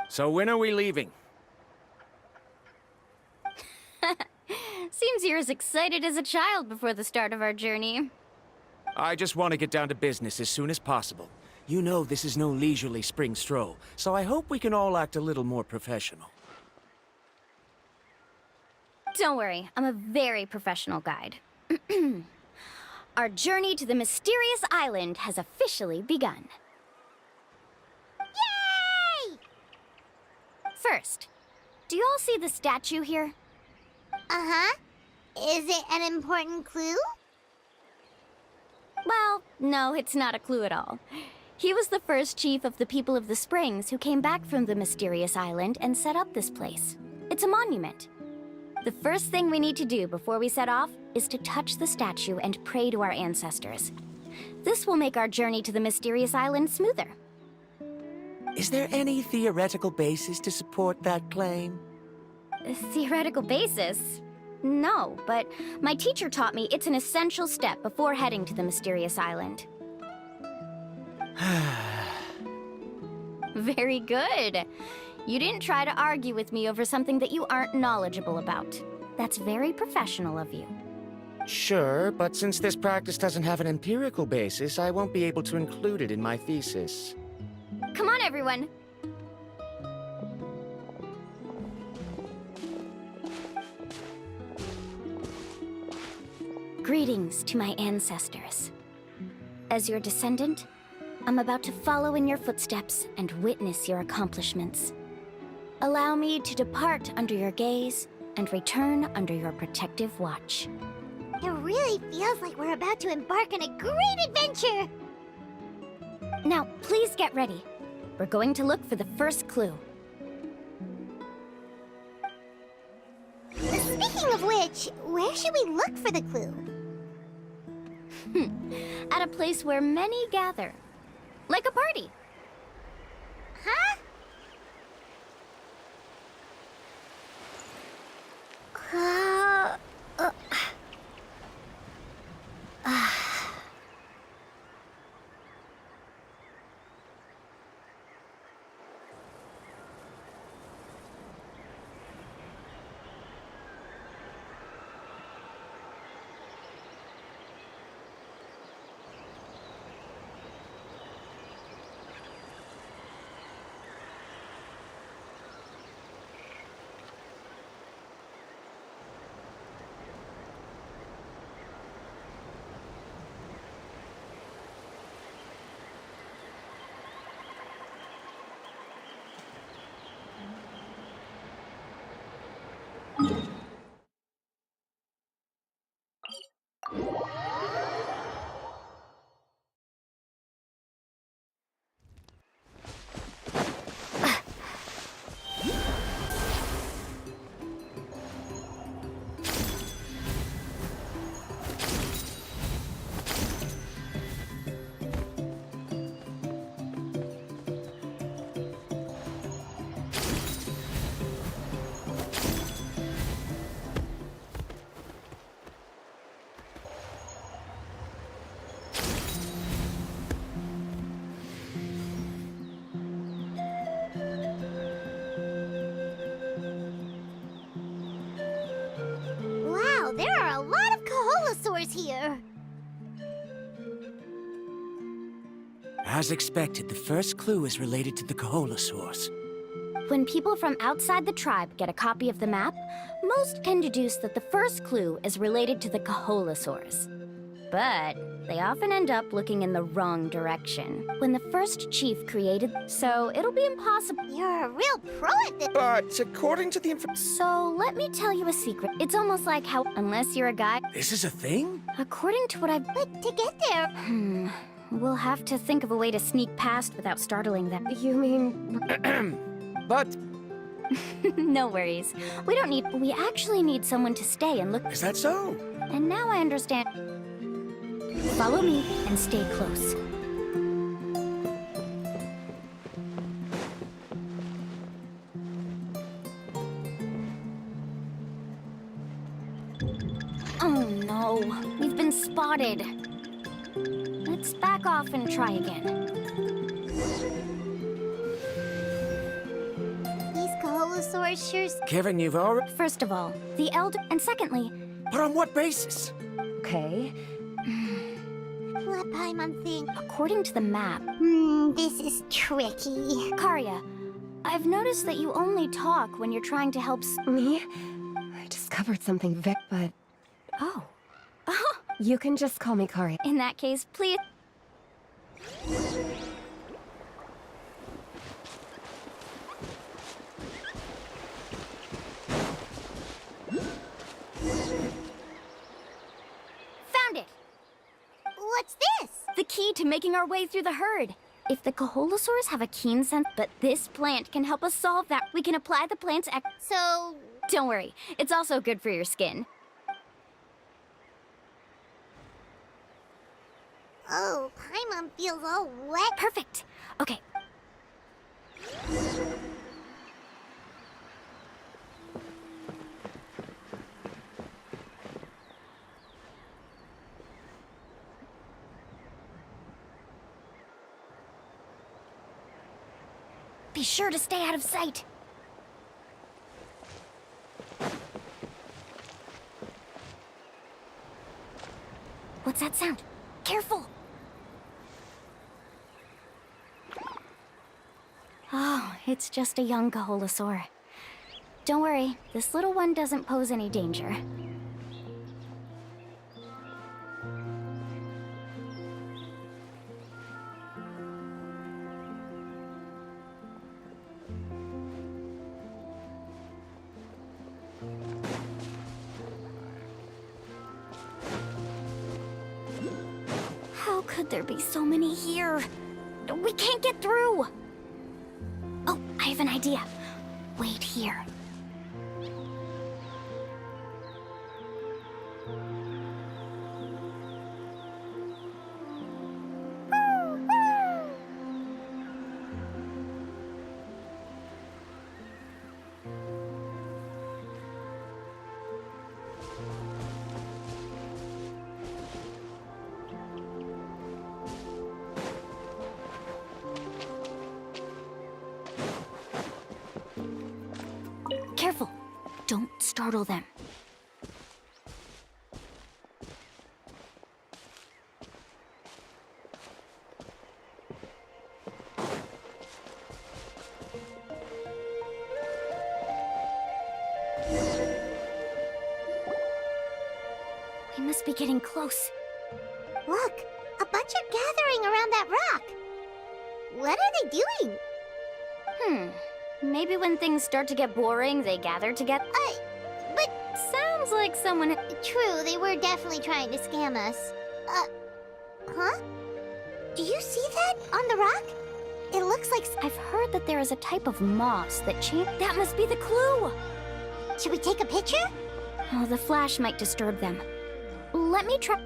So when are we leaving? Seems you're as excited as a child before the start of our journey. I just want to get down to business as soon as possible. You know this is no leisurely spring stroll, so I hope we can all act a little more professional. Don't worry, I'm a very professional guide. Our journey to the mysterious island has officially begun. Yay! First, do you all see the statue here? Uh-huh. Is it an important clue? Well, no, it's not a clue at all. He was the first chief of the people of the Springs who came back from the mysterious island and set up this place. It's a monument. The first thing we need to do before we set off is to touch the statue and pray to our ancestors. This will make our journey to the mysterious island smoother. Is there any theoretical basis to support that claim? A theoretical basis? No, but my teacher taught me it's an essential step before heading to the mysterious island. Very good. You didn't try to argue with me over something that you aren't knowledgeable about. That's very professional of you. Sure, but since this practice doesn't have an empirical basis, I won't be able to include it in my thesis. Come on, everyone. Greetings to my ancestors. As your descendant, I'm about to follow in your footsteps and witness your accomplishments. Allow me to depart under your gaze and return under your protective watch. It really feels like we're about to embark on a great adventure! Now, please get ready. We're going to look for the first clue. Speaking of which, where should we look for the clue? At a place where many gather. Like a party. Huh? Wow, there are a lot of Kaholasaurs here! As expected, the first clue is related to the Kaholasaurs. When people from outside the tribe get a copy of the map, most can deduce that the first clue is related to the Kaholasaurs. But they often end up looking in the wrong direction when the first chief created, so it'll be impossible. You're a real pro at this. But according to the So let me tell you a secret. It's almost like how, unless you're a guy, This is a thing? according to what I've... But to get there, We'll have to think of a way to sneak past without startling them. You mean... But No worries. We actually need someone to stay and look. is that so? And now I understand. Follow me and stay close. no, we've been spotted. Let's back off and try again. These Kaholosaurs sure... Kevin, you've already... First of all, the Elder, and secondly... But on what basis? Okay. Let Paimon think. According to the map... This is tricky. Karya, I've noticed that you only talk when you're trying to help Me? I discovered something but... Oh. You can just call me Kari. In that case, please... Found it! What's this? The key to making our way through the herd. If the Kaholosaurs have a keen sense, but this plant can help us solve that, we can apply the plant's So... Don't worry, it's also good for your skin. Oh, Paimon feels all wet. Perfect. Okay. Be sure to stay out of sight. What's that sound? Careful! Oh, it's just a young Kaholosaur. Don't worry, this little one doesn't pose any danger. How could there be so many here? We can't get through! Oh, I have an idea. Wait here. Careful! Don't startle them. We must be getting close. Look, a bunch are gathering around that rock. What are they doing? Maybe when things start to get boring, they gather together. But... Sounds like someone... True, they were definitely trying to scam us. Huh? Do you see that on the rock? It looks like... I've heard that there is a type of moss that That must be the clue! Should we take a picture? Oh, the flash might disturb them. Let me try...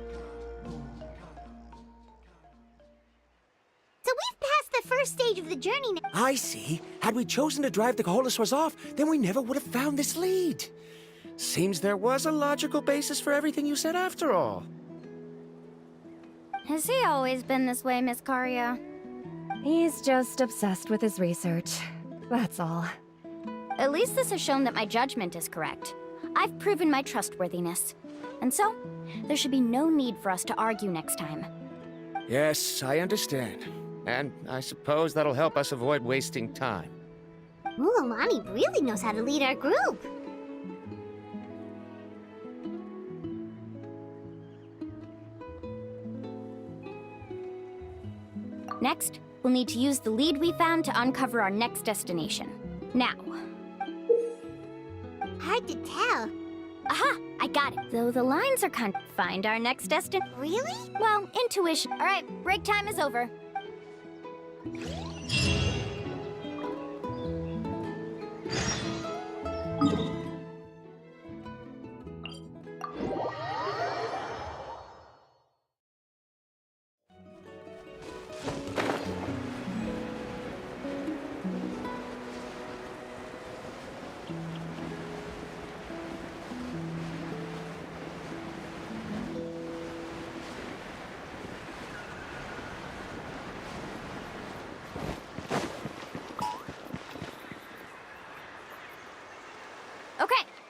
So we've passed the first stage of the journey now. I see. Had we chosen to drive the Kaholosaurs off, then we never would have found this lead. Seems there was a logical basis for everything you said after all. Has he always been this way, Miss Karya? He's just obsessed with his research. That's all. At least this has shown that my judgment is correct. I've proven my trustworthiness. And so, there should be no need for us to argue next time. Yes, I understand. And I suppose that'll help us avoid wasting time. Alani really knows how to lead our group. Next, we'll need to use the lead we found to uncover our next destination. Now. Hard to tell. Aha! I got it. Though the lines are kind of... Find our next destination. Really? Well, intuition. All right, break time is over.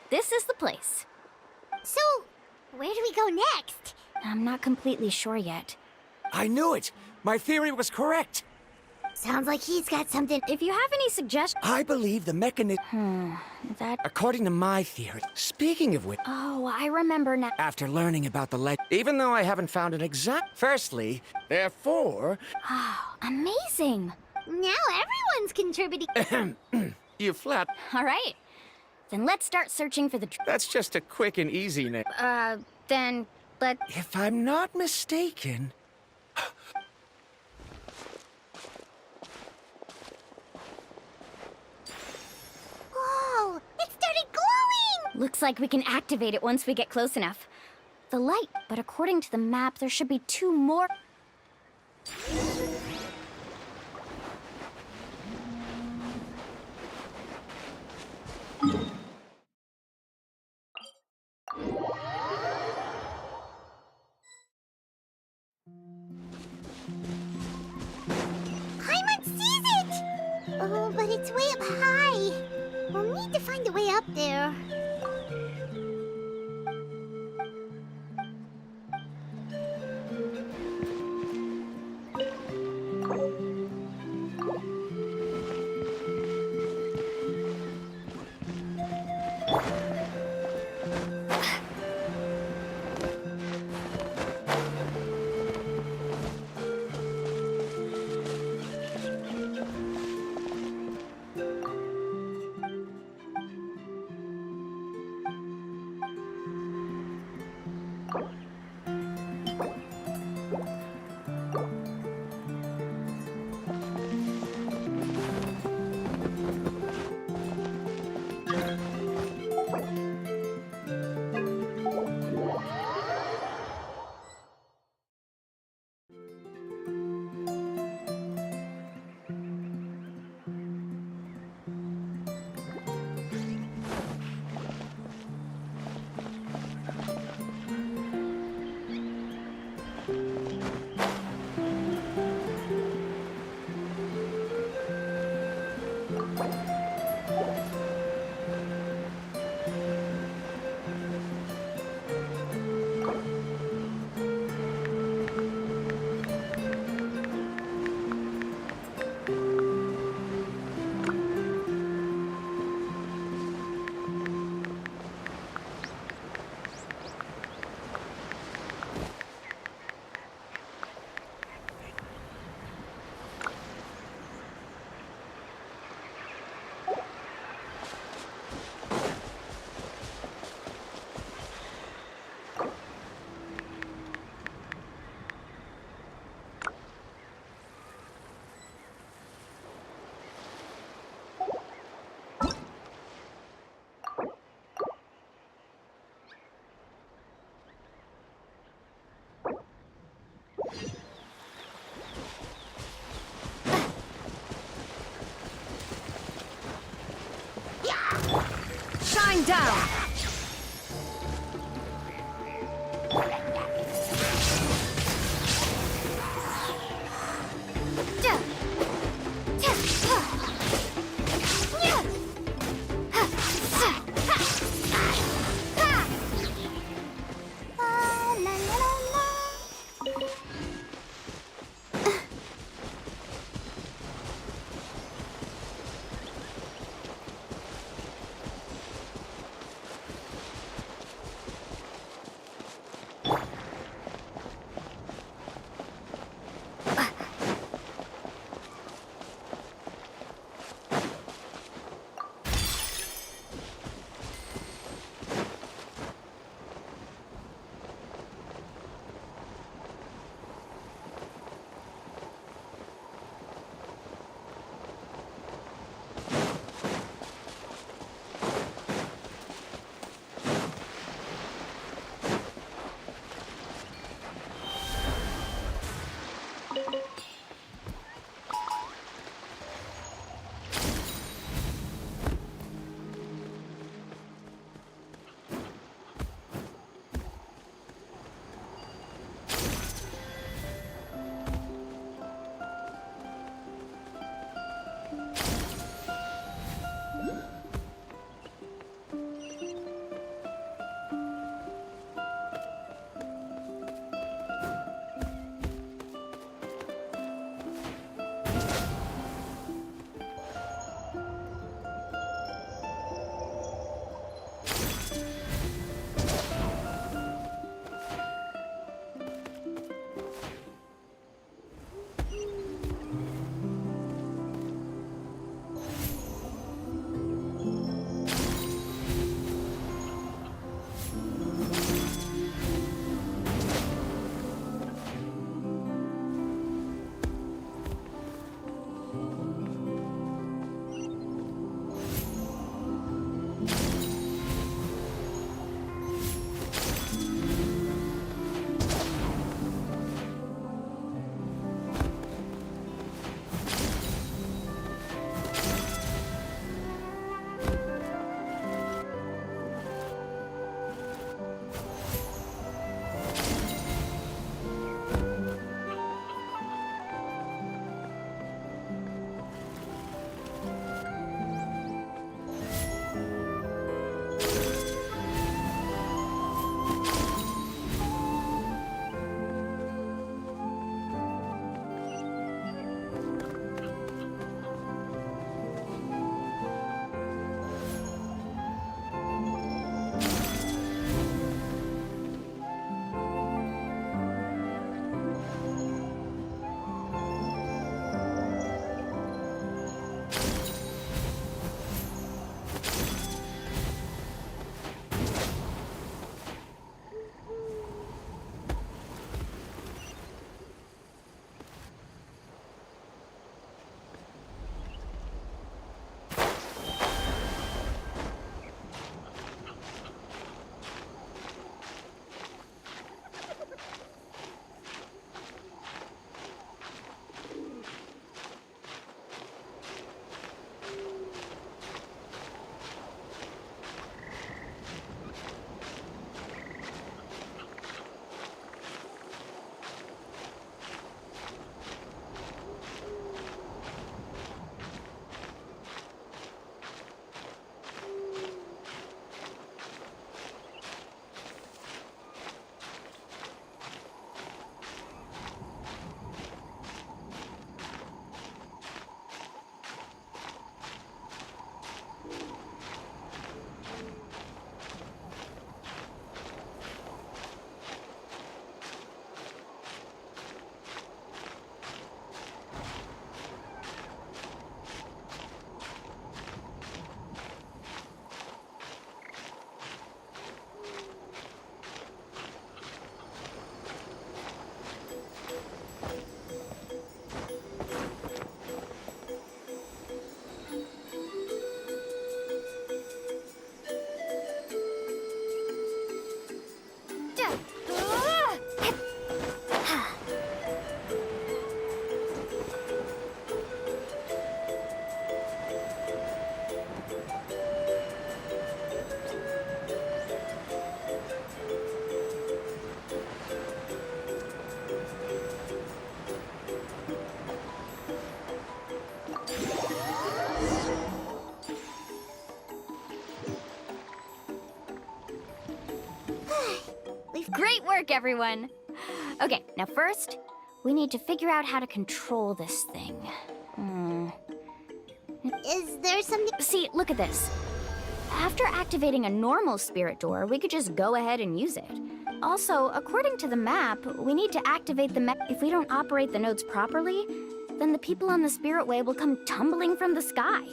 this is the place. So, where do we go next? I'm not completely sure yet. I knew it! My theory was correct! Sounds like he's got something. If you have any suggestions... I believe the mechanism... that... According to my theory... Speaking of which... Oh, I remember now. After learning about the legend... Even though I haven't found an exact... Firstly, therefore... Oh, amazing. Now everyone's contributing. You flat... All right. Then let's start searching for the... That's just a quick and easy name. Then let... If I'm not mistaken... Whoa! It started glowing! Looks like we can activate it once we get close enough. The light, but according to the map, there should be 2 more... Paimon sees it! Oh, but it's way up high. We'll need to find a way up there. Shine down! work, everyone. Okay, now first, we need to figure out how to control this thing. Is there something... See, look at this. After activating a normal spirit door, we could just go ahead and use it. Also, according to the map, we need to activate the map. If we don't operate the nodes properly, then the people on the spirit way will come tumbling from the sky.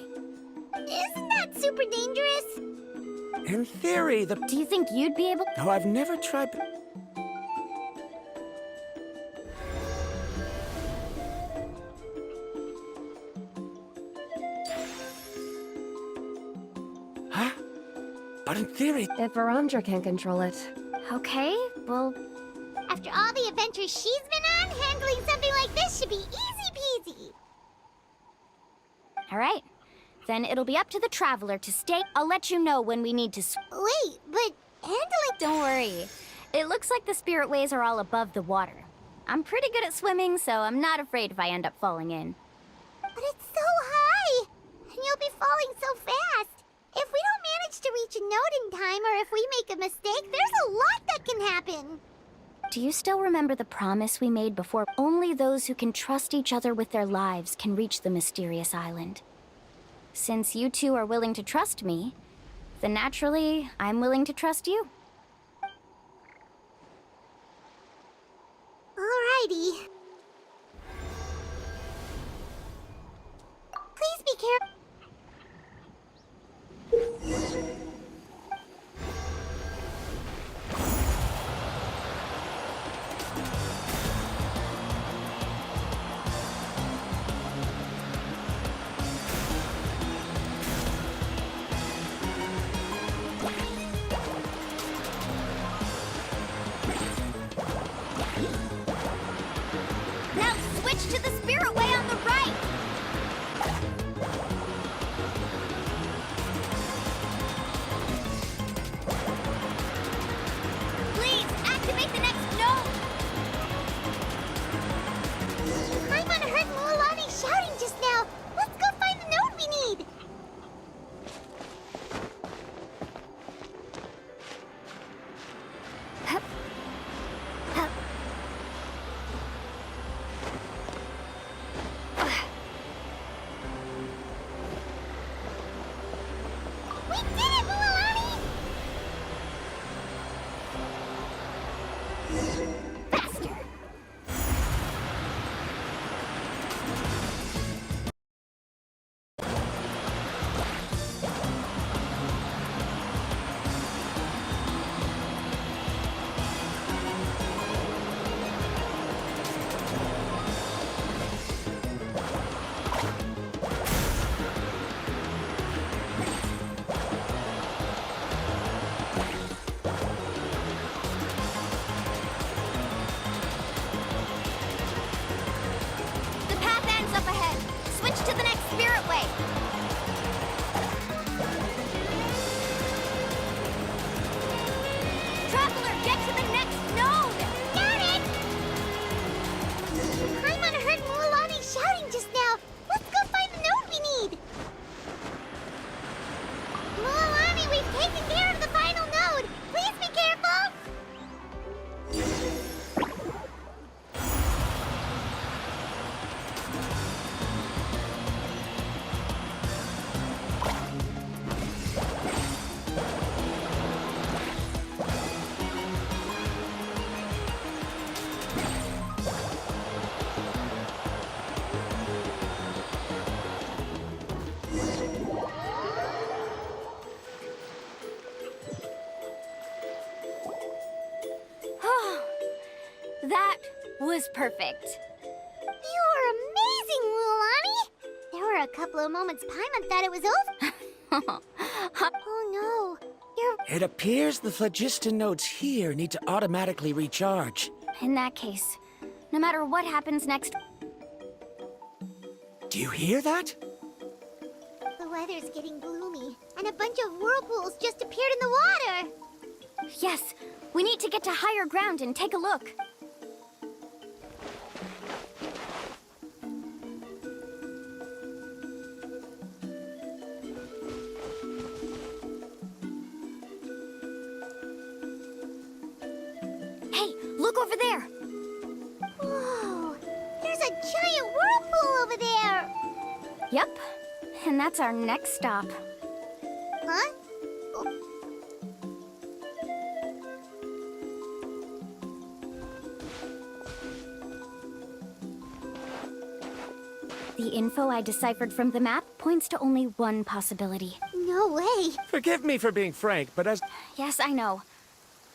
Isn't that super dangerous? In theory, Do you think you'd be able... No, I've never tried... Huh? But in theory... If Verandra can control it. Okay, well... After all the adventures she's been on, handling something like this should be easy peasy. All right. Then it'll be up to the Traveler to stay. I'll let you know when we need to... Wait, but handling... Don't worry. It looks like the spirit ways are all above the water. I'm pretty good at swimming, so I'm not afraid if I end up falling in. But it's so high! And you'll be falling so fast! If we don't manage to reach a node in time, or if we make a mistake, there's a lot that can happen! Do you still remember the promise we made before? Only those who can trust each other with their lives can reach the mysterious island. Since you two are willing to trust me, then naturally, I'm willing to trust you. Alrighty. Please be careful. Now switch to the spirit way on the right! Please, activate the next node! Paimon heard Mualani shouting just now. Let's go find the node we need. We did it, Mualani! Faster! The path ends up ahead. Switch to the next spirit way. Traveler, get to the next node! Got it! Paimon heard Mualani shouting just now. Let's go find the node we need. Mualani, we've taken care of the final node. Please be careful. That was perfect. You were amazing, Mualani. There were a couple of moments Paimon thought it was over. Oh no. You're... It appears the phlogiston nodes here need to automatically recharge. In that case, no matter what happens next... Do you hear that? The weather's getting gloomy, and a bunch of whirlpools just appeared in the water. Yes, we need to get to higher ground and take a look. Hey, Look over there! Whoa! There's a giant whirlpool over there! Yep, and that's our next stop. Huh? The info I deciphered from the map points to only one possibility. No way! Forgive me for being frank, but as... Yes, I know.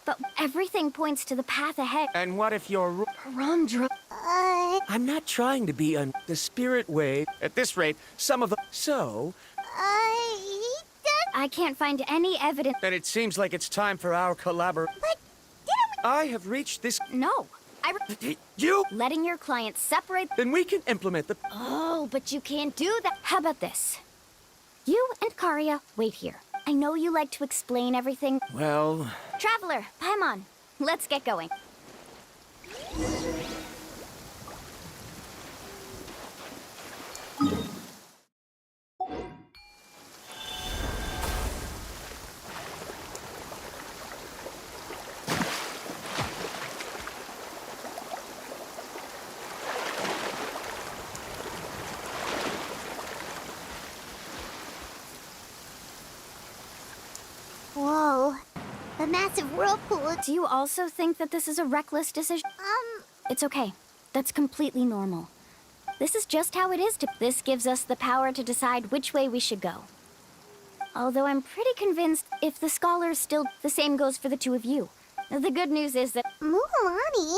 But everything points to the path ahead. And what if you're... Ramdra. I'm not trying to be the spirit way. At this rate, some of the... So... I can't find any evidence. Then it seems like it's time for our collaboration. But didn't we... I have reached this... No. You? Letting your clients separate... Then we can implement the... Oh, but you can't do that. How about this? You and Karya, wait here. I know you like to explain everything. Well... Traveler, Paimon, let's get going. Whoa. A massive whirlpool. Do you also think that this is a reckless decision? It's okay. That's completely normal. This is just how it is to... This gives us the power to decide which way we should go. Although I'm pretty convinced if the scholars still... The same goes for the two of you. The good news is that... Mulan?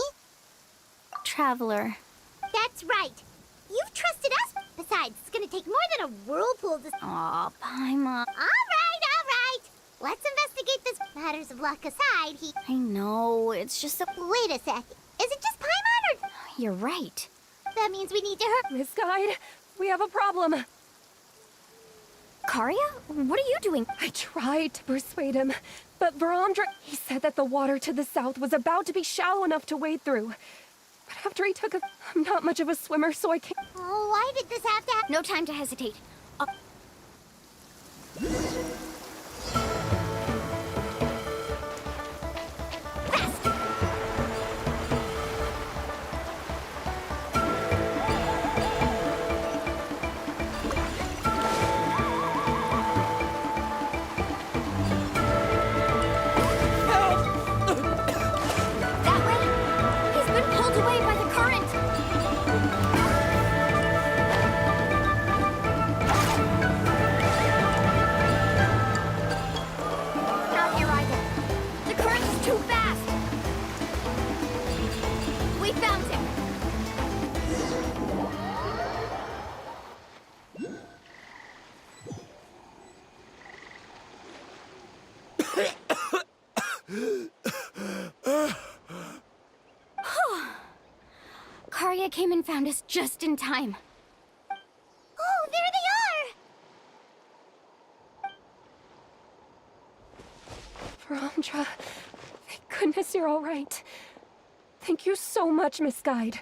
Traveler. That's right. You've trusted us. Besides, it's gonna take more than a whirlpool to... Aw, Paimon. All right. Let's investigate this. Matters of luck aside, I know, it's just that... Wait a sec. Is it just Paimon or... You're right. That means we need to hurry. Miss Guide, we have a problem. Karya? What are you doing? I tried to persuade him, but Varamdra... He said that the water to the south was about to be shallow enough to wade through. But after he took a... I'm not much of a swimmer, so I can't... Oh, why did this have to happen? No time to hesitate. Karya came and found us just in time. Oh, there they are! Varamdra, thank goodness you're all right. Thank you so much, Miss Guide.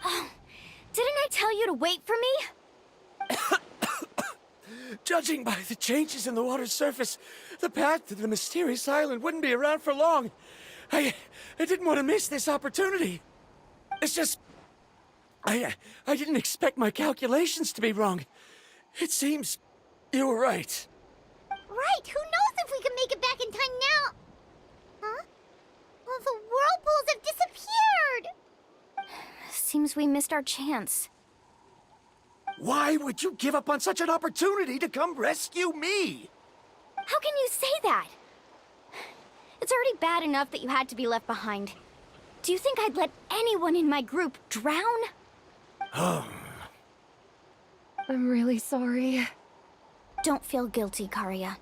Oh, didn't I tell you to wait for me? Judging by the changes in the water's surface, the path to the mysterious island wouldn't be around for long. I didn't want to miss this opportunity. It's just... I didn't expect my calculations to be wrong. It seems you were right. Right, who knows if we can make it back in time now? Huh? Well, the whirlpools have disappeared! Seems we missed our chance. Why would you give up on such an opportunity to come rescue me? How can you say that? It's already bad enough that you had to be left behind. Do you think I'd let anyone in my group drown? I'm really sorry. Don't feel guilty, Karya.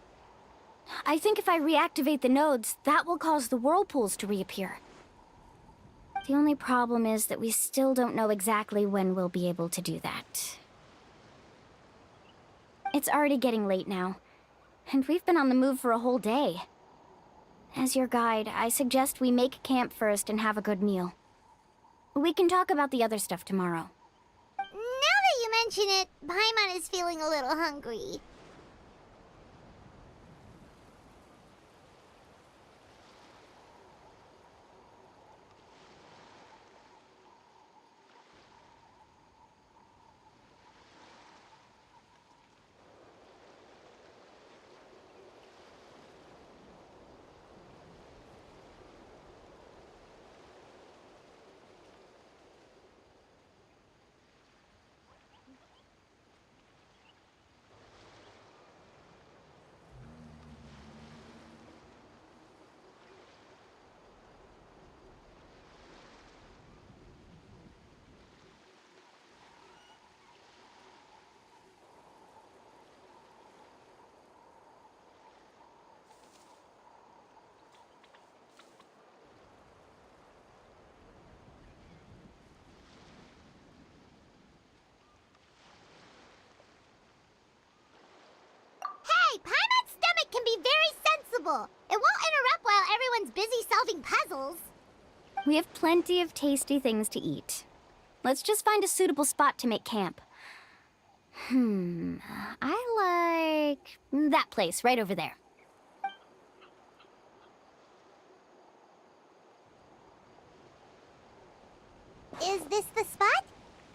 I think if I reactivate the nodes, that will cause the whirlpools to reappear. The only problem is that we still don't know exactly when we'll be able to do that. It's already getting late now, and we've been on the move for a whole day. As your guide, I suggest we make camp first and have a good meal. We can talk about the other stuff tomorrow. Now that you mention it, Paimon is feeling a little hungry. wonderful. It won't interrupt while everyone's busy solving puzzles. We have plenty of tasty things to eat. Let's just find a suitable spot to make camp. I like that place right over there. Is this the spot?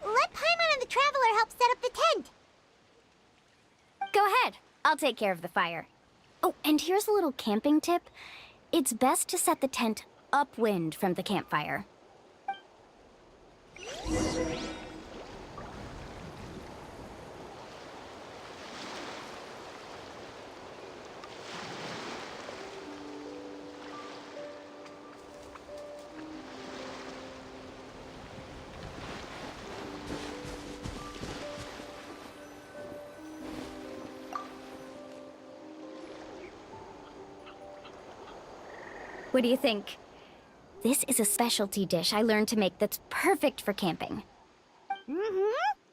Let Paimon and the Traveler help set up the tent. Go ahead. I'll take care of the fire. Oh, and here's a little camping tip. It's best to set the tent upwind from the campfire. What do you think? This is a specialty dish I learned to make that's perfect for camping. It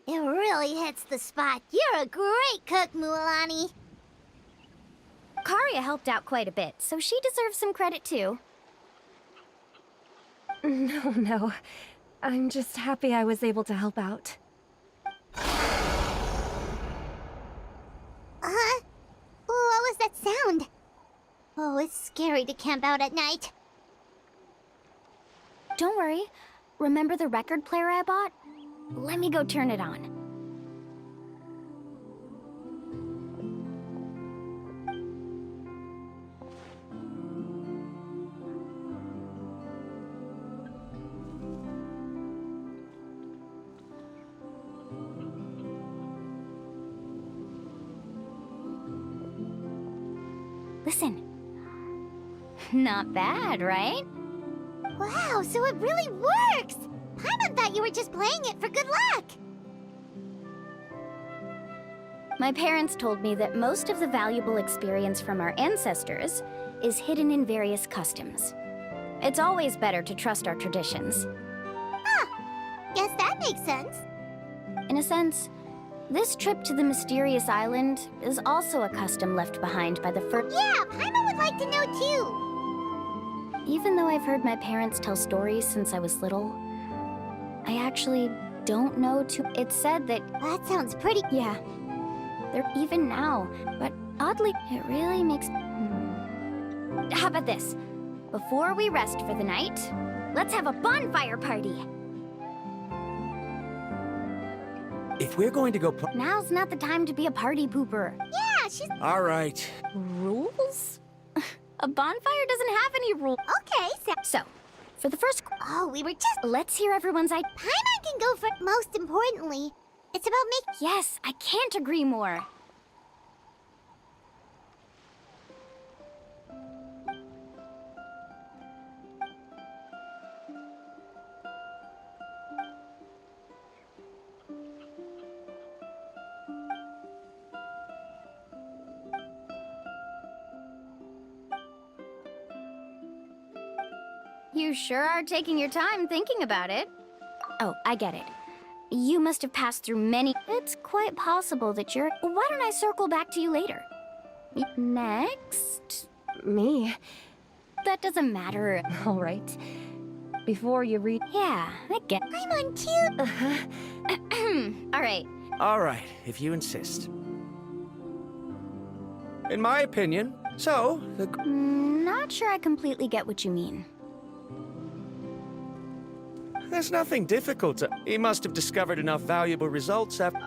really hits the spot. You're a great cook, Mualani. Karia helped out quite a bit, so she deserves some credit too. No. I'm just happy I was able to help out. What was that sound? Oh, it's scary to camp out at night. Don't worry. Remember the record player I bought? Let me go turn it on. Listen. Not bad, right? Wow, so it really works! Paimon thought you were just playing it for good luck! My parents told me that most of the valuable experience from our ancestors is hidden in various customs. It's always better to trust our traditions. Guess that makes sense. In a sense, this trip to the mysterious island is also a custom left behind by the first. Yeah, Paimon would like to know too! Even though I've heard my parents tell stories since I was little, I actually don't know too. It's said that. That sounds pretty. Yeah. They're even now, but oddly, it really makes. How about this? Before we rest for the night, let's have a bonfire party. If we're going to go Now's not the time to be a party pooper. Yeah, she's. All right. Rules? A bonfire doesn't have any rules. Okay, So, for the first. Oh, we were just. Let's hear everyone's idea. Paimon can go for. Most importantly, it's about making. Yes, I can't agree more. You sure are taking your time thinking about it. Oh, I get it. You must have passed through many. It's quite possible that you're. Why don't I circle back to you later? Next? Me? That doesn't matter. All right. Before you read. Yeah, I get. I'm on cue. All right. All right, if you insist. In my opinion, so the. Not sure I completely get what you mean. There's nothing difficult. He must have discovered enough valuable results after.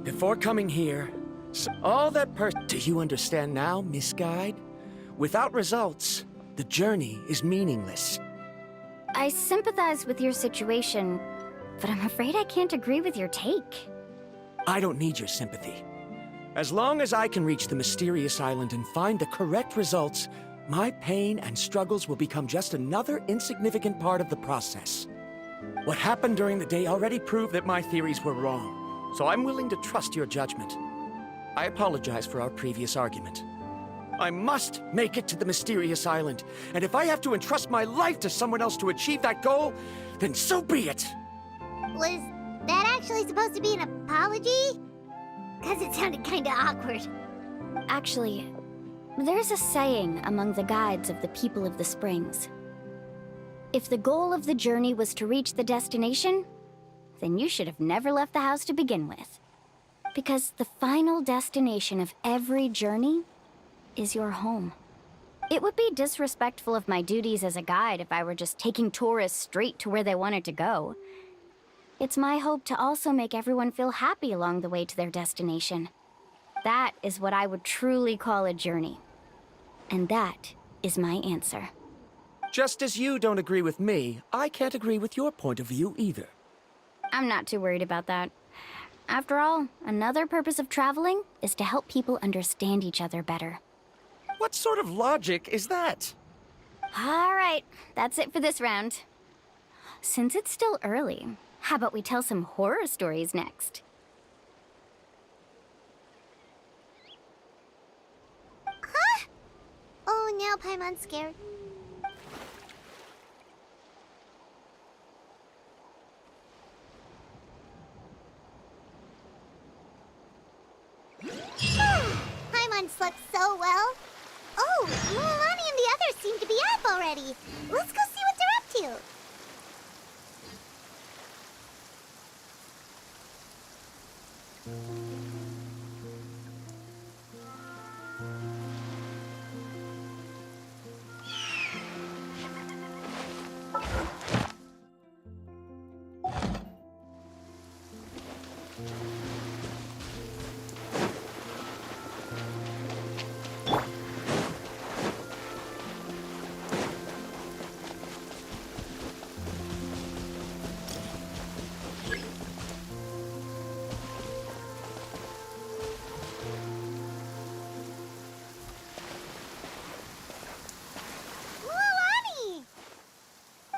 Before coming here, so all that Do you understand now, Miss Guide? Without results, the journey is meaningless. I sympathize with your situation, but I'm afraid I can't agree with your take. I don't need your sympathy. As long as I can reach the mysterious island and find the correct results, my pain and struggles will become just another insignificant part of the process. What happened during the day already proved that my theories were wrong, so I'm willing to trust your judgment. I apologize for our previous argument. I must make it to the mysterious island, and if I have to entrust my life to someone else to achieve that goal, then so be it! Was that actually supposed to be an apology? Because it sounded kinda awkward. Actually, There's a saying among the guides of the people of the Springs. If the goal of the journey was to reach the destination, then you should have never left the house to begin with. Because the final destination of every journey is your home. It would be disrespectful of my duties as a guide if I were just taking tourists straight to where they wanted to go. It's my hope to also make everyone feel happy along the way to their destination. That is what I would truly call a journey. And that is my answer. Just as you don't agree with me, I can't agree with your point of view either. I'm not too worried about that. After all, another purpose of traveling is to help people understand each other better. What sort of logic is that? All right, that's it for this round. Since it's still early, how about we tell some horror stories next? Huh? Oh, now Paimon's scared. Paimon slept so well. Oh, Mualani and the others seem to be up already. Let's go see what they're up to.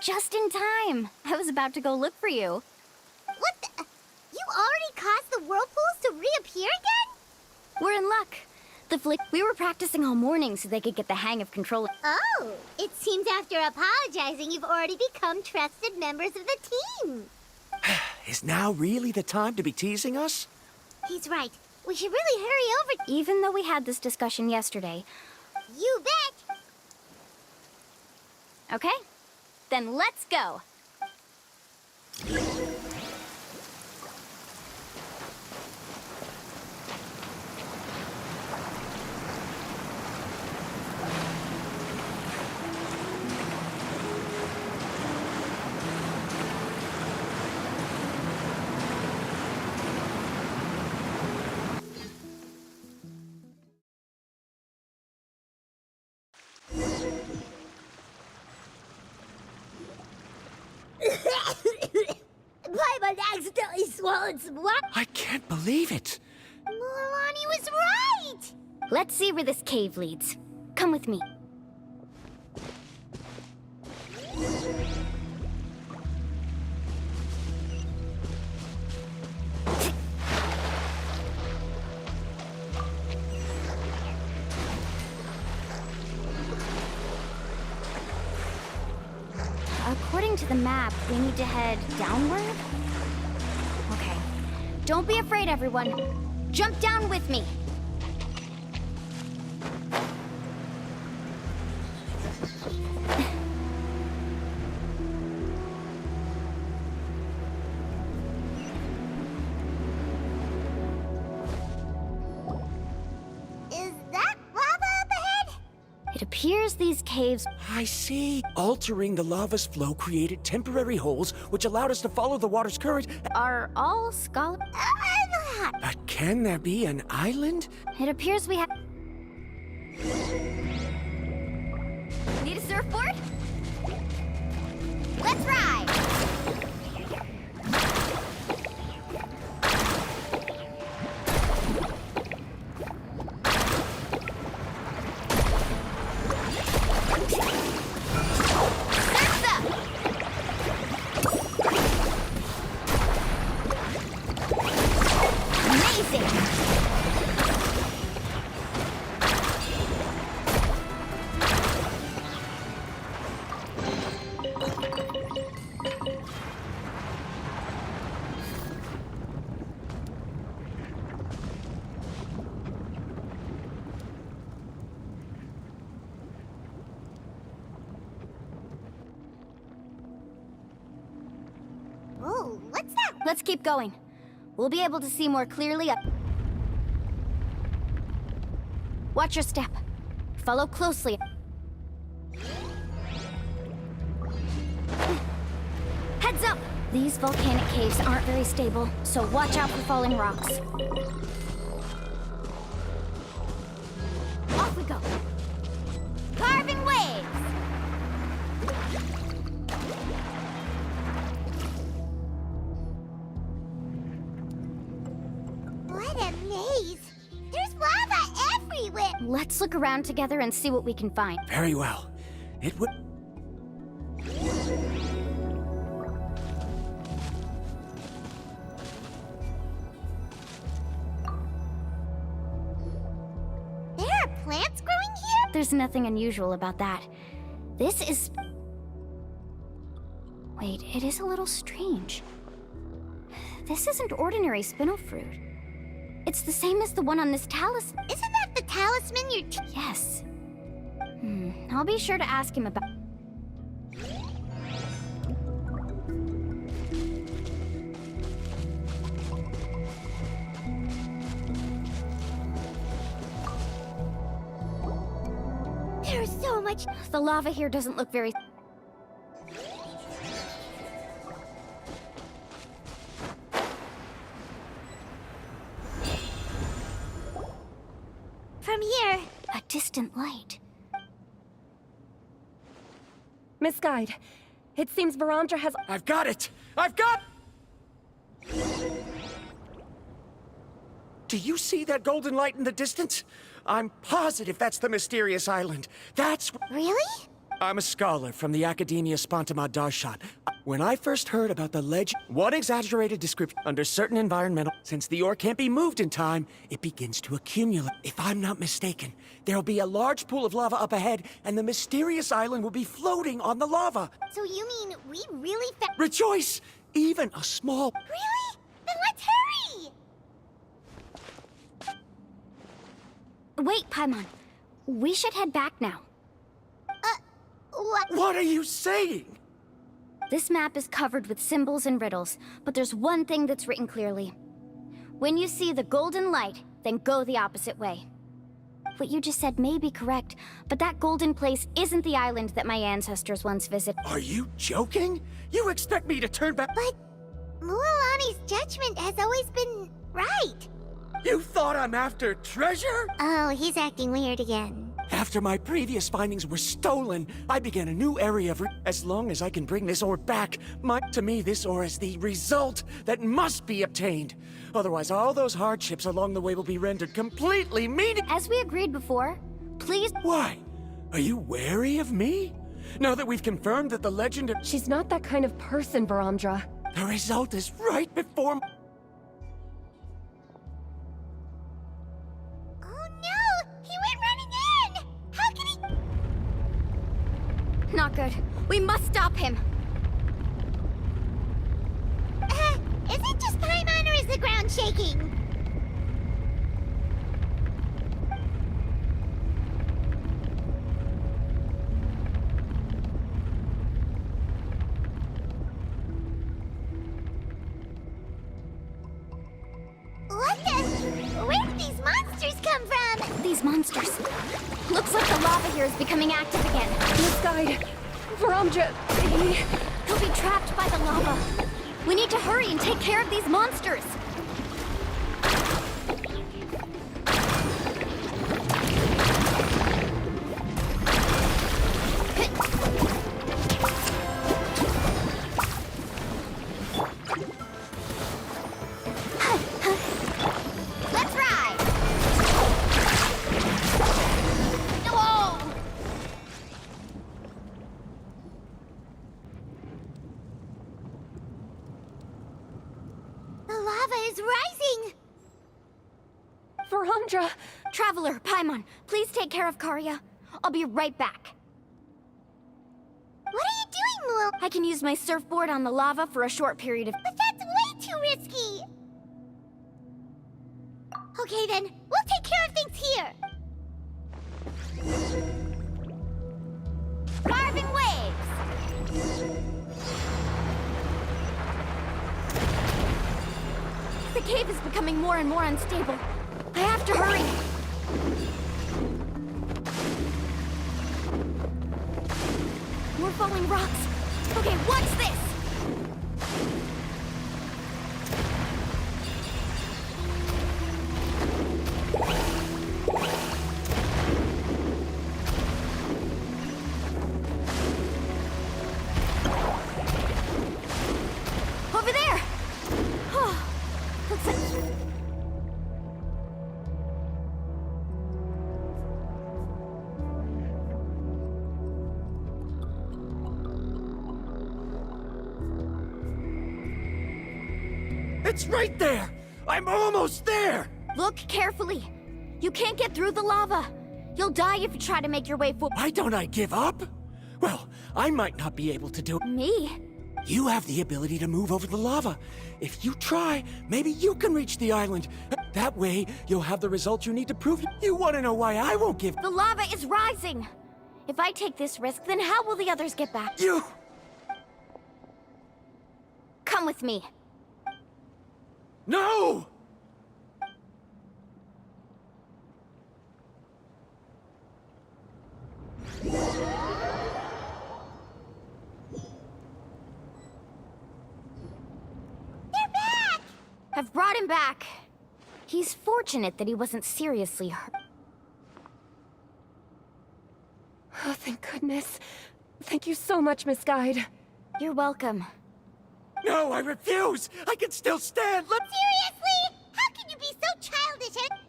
Just in time. I was about to go look for you. What the? You already caused the whirlpools to reappear again? We're in luck. We were practicing all morning so they could get the hang of controlling. Oh, it seems after apologizing, you've already become trusted members of the team. Is now really the time to be teasing us? He's right. We should really hurry over. Even though we had this discussion yesterday. You bet! Okay, then let's go. Paimon accidentally swallowed some water. I can't believe it. Mualani was right! Let's see where this cave leads. Come with me. According to the map, we need to head downward? Okay. Don't be afraid, everyone. Jump down with me. Is that lava up ahead? It appears these caves... I see. Altering the lava's flow created temporary holes, which allowed us to follow the water's current. are all scholar... But can there be an island? It appears we have... Need a surfboard? Let's ride! Let's keep going. We'll be able to see more clearly up. Watch your step. Follow closely. Heads up! These volcanic caves aren't very stable, so watch out for falling rocks. Off we go. Carving waves! What a maze! There's lava everywhere! Let's look around together and see what we can find. Very well. It would... There are plants growing here? There's nothing unusual about that. This is... Wait, it is a little strange. This isn't ordinary spinel fruit. It's the same as the one on this talisman. Isn't that the talisman you're... Yes. I'll be sure to ask him about... There's so much... The lava here doesn't look very... From here... A distant light. Miss Guide, it seems Verandra has... I've got it! I've got... Do you see that golden light in the distance? I'm positive that's the mysterious island. That's... Really? I'm a scholar from the Academia Spontima Darshan. When I first heard about the legend, one exaggerated description under certain environmental... Since the ore can't be moved in time, it begins to accumulate. If I'm not mistaken, there'll be a large pool of lava up ahead, and the mysterious island will be floating on the lava. So you mean we really Rejoice! Even a small... Really? Then let's hurry! Wait, Paimon. We should head back now. What? What are you saying? This map is covered with symbols and riddles, but there's one thing that's written clearly. When you see the golden light, then go the opposite way. What you just said may be correct, but that golden place isn't the island that my ancestors once visited. Are you joking? You expect me to turn back? But Mualani's judgment has always been right. You thought I'm after treasure? Oh, he's acting weird again. After my previous findings were stolen, I began a new area of... As long as I can bring this ore back, to me, this ore is the result that must be obtained. Otherwise, all those hardships along the way will be rendered completely meaningless. As we agreed before, please... Why? Are you wary of me? Now that we've confirmed that the legend of... She's not that kind of person, Verandra. The result is right before... Oh no! He went running in! How can he... Not good. We must stop him. Is it just Paimon or is the ground shaking? What the... Where did these monsters come from? These monsters. Looks like the lava here is becoming active again. Miss Guide, Verandra, He'll be trapped by the lava. We need to hurry and take care of these monsters. Let's ride! Whoa! The lava is rising! Verandra! Traveler, Paimon, please take care of Karya. I'll be right back. What are you doing, Mual? I can use my surfboard on the lava for a short period of... But that's way too risky! Okay then, we'll take care of things here! Carving waves! The cave is becoming more and more unstable. I have to hurry. More falling rocks. Okay, what's this? Over there! Oh, looks like... It's right there! I'm almost there! Look carefully. You can't get through the lava. You'll die if you try to make your way forward. Why don't I give up? Well, I might not be able to do it. Me? You have the ability to move over the lava. If you try, maybe you can reach the island. That way, you'll have the result you need to prove. You want to know why I won't give... The lava is rising. If I take this risk, then how will the others get back? You... Come with me. No! I've brought him back. He's fortunate that he wasn't seriously hurt. Oh, thank goodness. Thank you so much, Miss Guide. You're welcome. No, I refuse! I can still stand! Seriously? How can you be so childish and...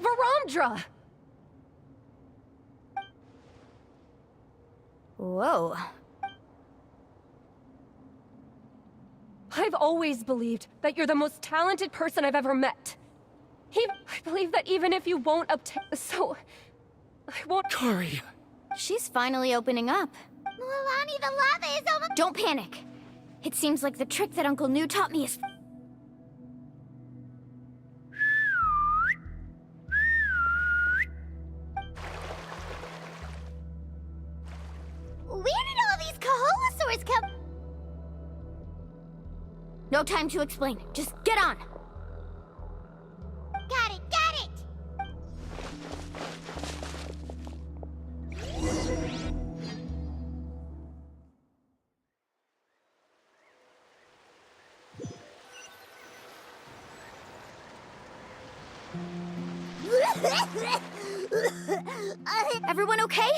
Verandra! Whoa. I've always believed that you're the most talented person I've ever met. I believe that even if you won't obtain... So... I won't... Kari... She's finally opening up. Mualani, the lava is almost... Don't panic. It seems like the trick that Uncle New taught me is... Where did all these Kaholosaurs come... No time to explain. Just get on. Got it, got it! Everyone okay?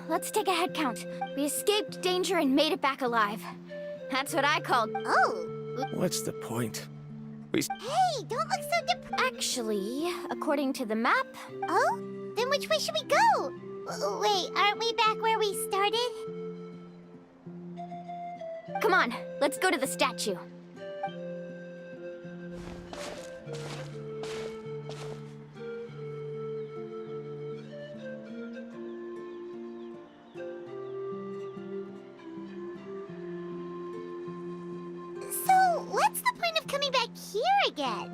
Let's take a head count. We escaped danger and made it back alive. That's what I call... Oh! What's the point? Hey, don't look so depressed. Actually, according to the map... Oh? Then which way should we go? Wait, aren't we back where we started? Come on, let's go to the statue. So, what's the point of coming back here again?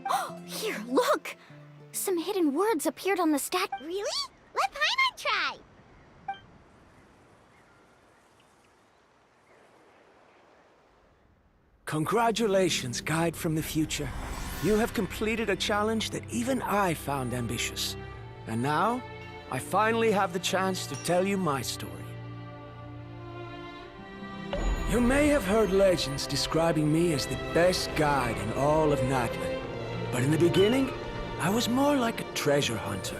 Oh, here, look! Some hidden words appeared on the statue. Really? Let Paimon try! Congratulations, Guide from the Future. You have completed a challenge that even I found ambitious. And now, I finally have the chance to tell you my story. You may have heard legends describing me as the best guide in all of Natlan. But in the beginning, I was more like a treasure hunter.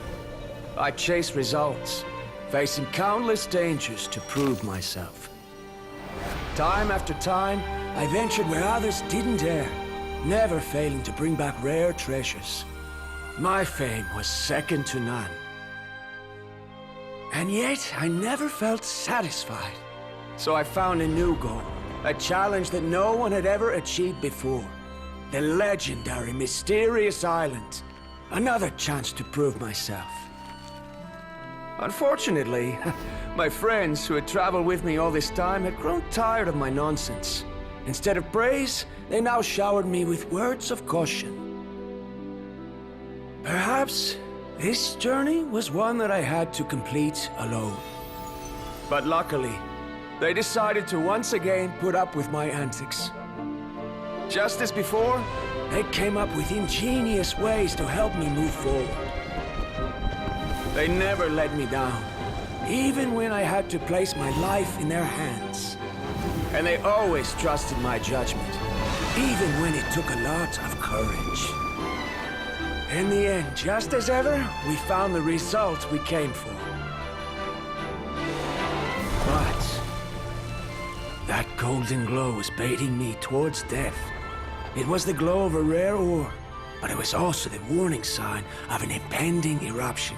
I chased results, facing countless dangers to prove myself. Time after time, I ventured where others didn't dare, never failing to bring back rare treasures. My fame was second to none. And yet, I never felt satisfied. So I found a new goal, a challenge that no one had ever achieved before. The legendary, mysterious island. Another chance to prove myself. Unfortunately, my friends who had traveled with me all this time had grown tired of my nonsense. Instead of praise, they now showered me with words of caution. Perhaps this journey was one that I had to complete alone. But luckily, they decided to once again put up with my antics. just as before, they came up with ingenious ways to help me move forward. They never let me down, even when I had to place my life in their hands. And they always trusted my judgment, even when it took a lot of courage. In the end, just as ever, we found the result we came for. But that golden glow was baiting me towards death. It was the glow of a rare ore, but it was also the warning sign of an impending eruption.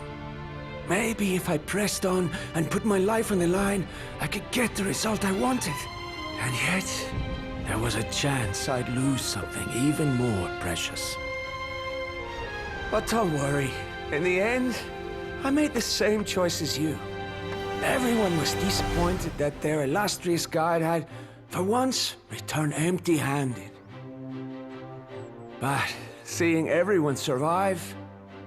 Maybe if I pressed on and put my life on the line, I could get the result I wanted. And yet, there was a chance I'd lose something even more precious. But don't worry. In the end, I made the same choice as you. Everyone was disappointed that their illustrious guide had, for once, returned empty-handed. But seeing everyone survive,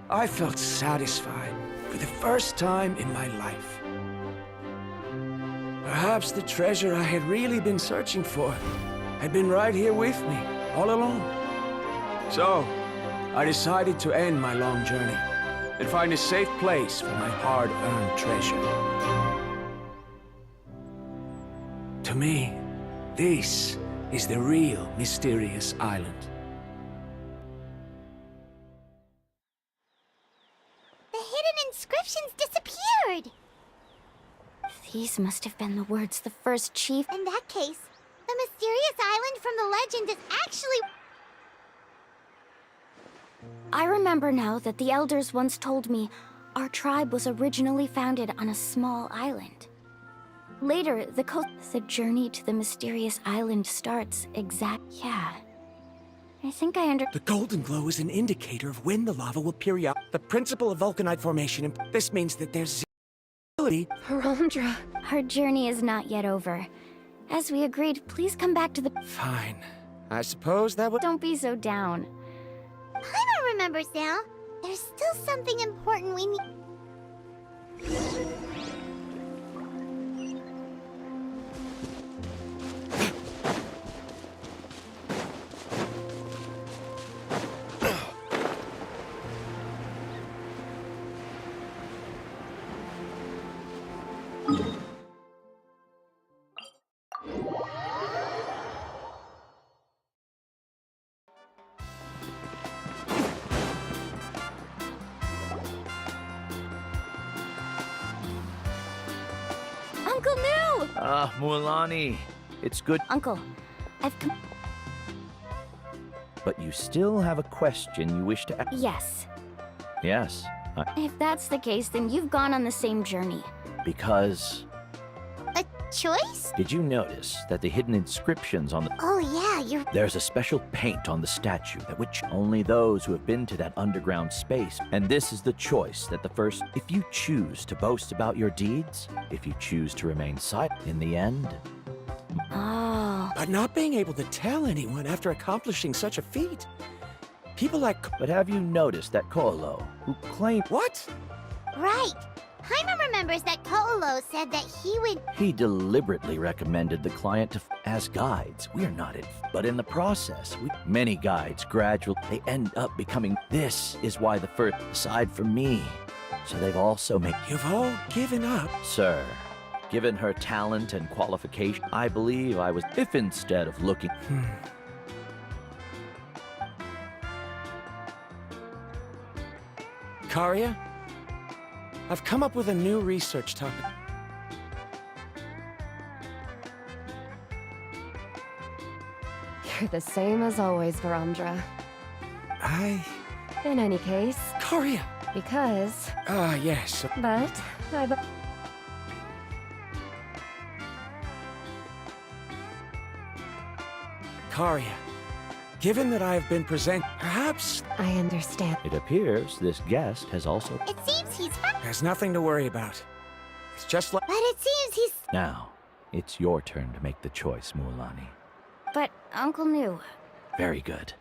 I felt satisfied for the first time in my life. Perhaps the treasure I had really been searching for had been right here with me, all along. So, I decided to end my long journey and find a safe place for my hard-earned treasure. To me, this is the real mysterious island. The hidden inscriptions disappeared! These must have been the words the first chief... In that case, the mysterious island from the legend is actually... I remember now that the elders once told me our tribe was originally founded on a small island. Later, the journey to the mysterious island starts Yeah. I think I The golden glow is an indicator of when the lava will period. The principle of vulcanite formation, this means that there's Verandra. Our journey is not yet over. As we agreed, please come back to the... Fine. I suppose that would... Don't be so down. Paimon remembers now. There's still something important we need... Uncle New! Ah, Mualani. It's good. Uncle, I've come... But you still have a question you wish to ask? Yes. Yes. If that's the case, then you've gone on the same journey. Because... A choice? Did you notice that the hidden inscriptions on the... Oh yeah, There's a special paint on the statue that which only those who have been to that underground space. And this is the choice that the first... If you choose to boast about your deeds, if you choose to remain silent, in the end... Oh. But not being able to tell anyone after accomplishing such a feat. People like... But have you noticed that Ko'olo, who claimed... What? Right. Paimon remembers that Ko'olo said that he would... He deliberately recommended the client to... As guides, we're not in... But in the process, many guides gradually... They end up becoming... This is why the first... Aside from me. So they've also made... You've all given up? Sir, given her talent and qualification, I believe I was... If instead of looking... Karia? I've come up with a new research topic. You're the same as always, Verandra. In any case... Karia! Because... Ah, yes. But... Karia, given that I have been perhaps... I understand. It appears this guest has also... It seems he's... There's nothing to worry about. It's just like... But it seems he's... Now, it's your turn to make the choice, Mualani. But Uncle New... Very good.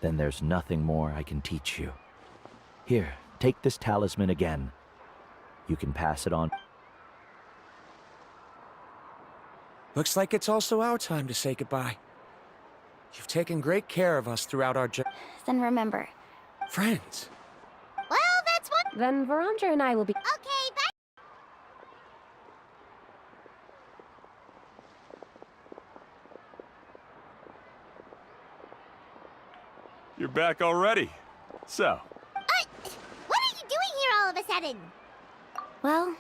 Then there's nothing more I can teach you. Here, take this talisman again. You can pass it on. Looks like it's also our time to say goodbye. You've taken great care of us throughout our journey. Then remember, Friends. Well, that's one. Then Verandra and I will be. Okay, bye. You're back already. So, What are you doing here all of a sudden? well,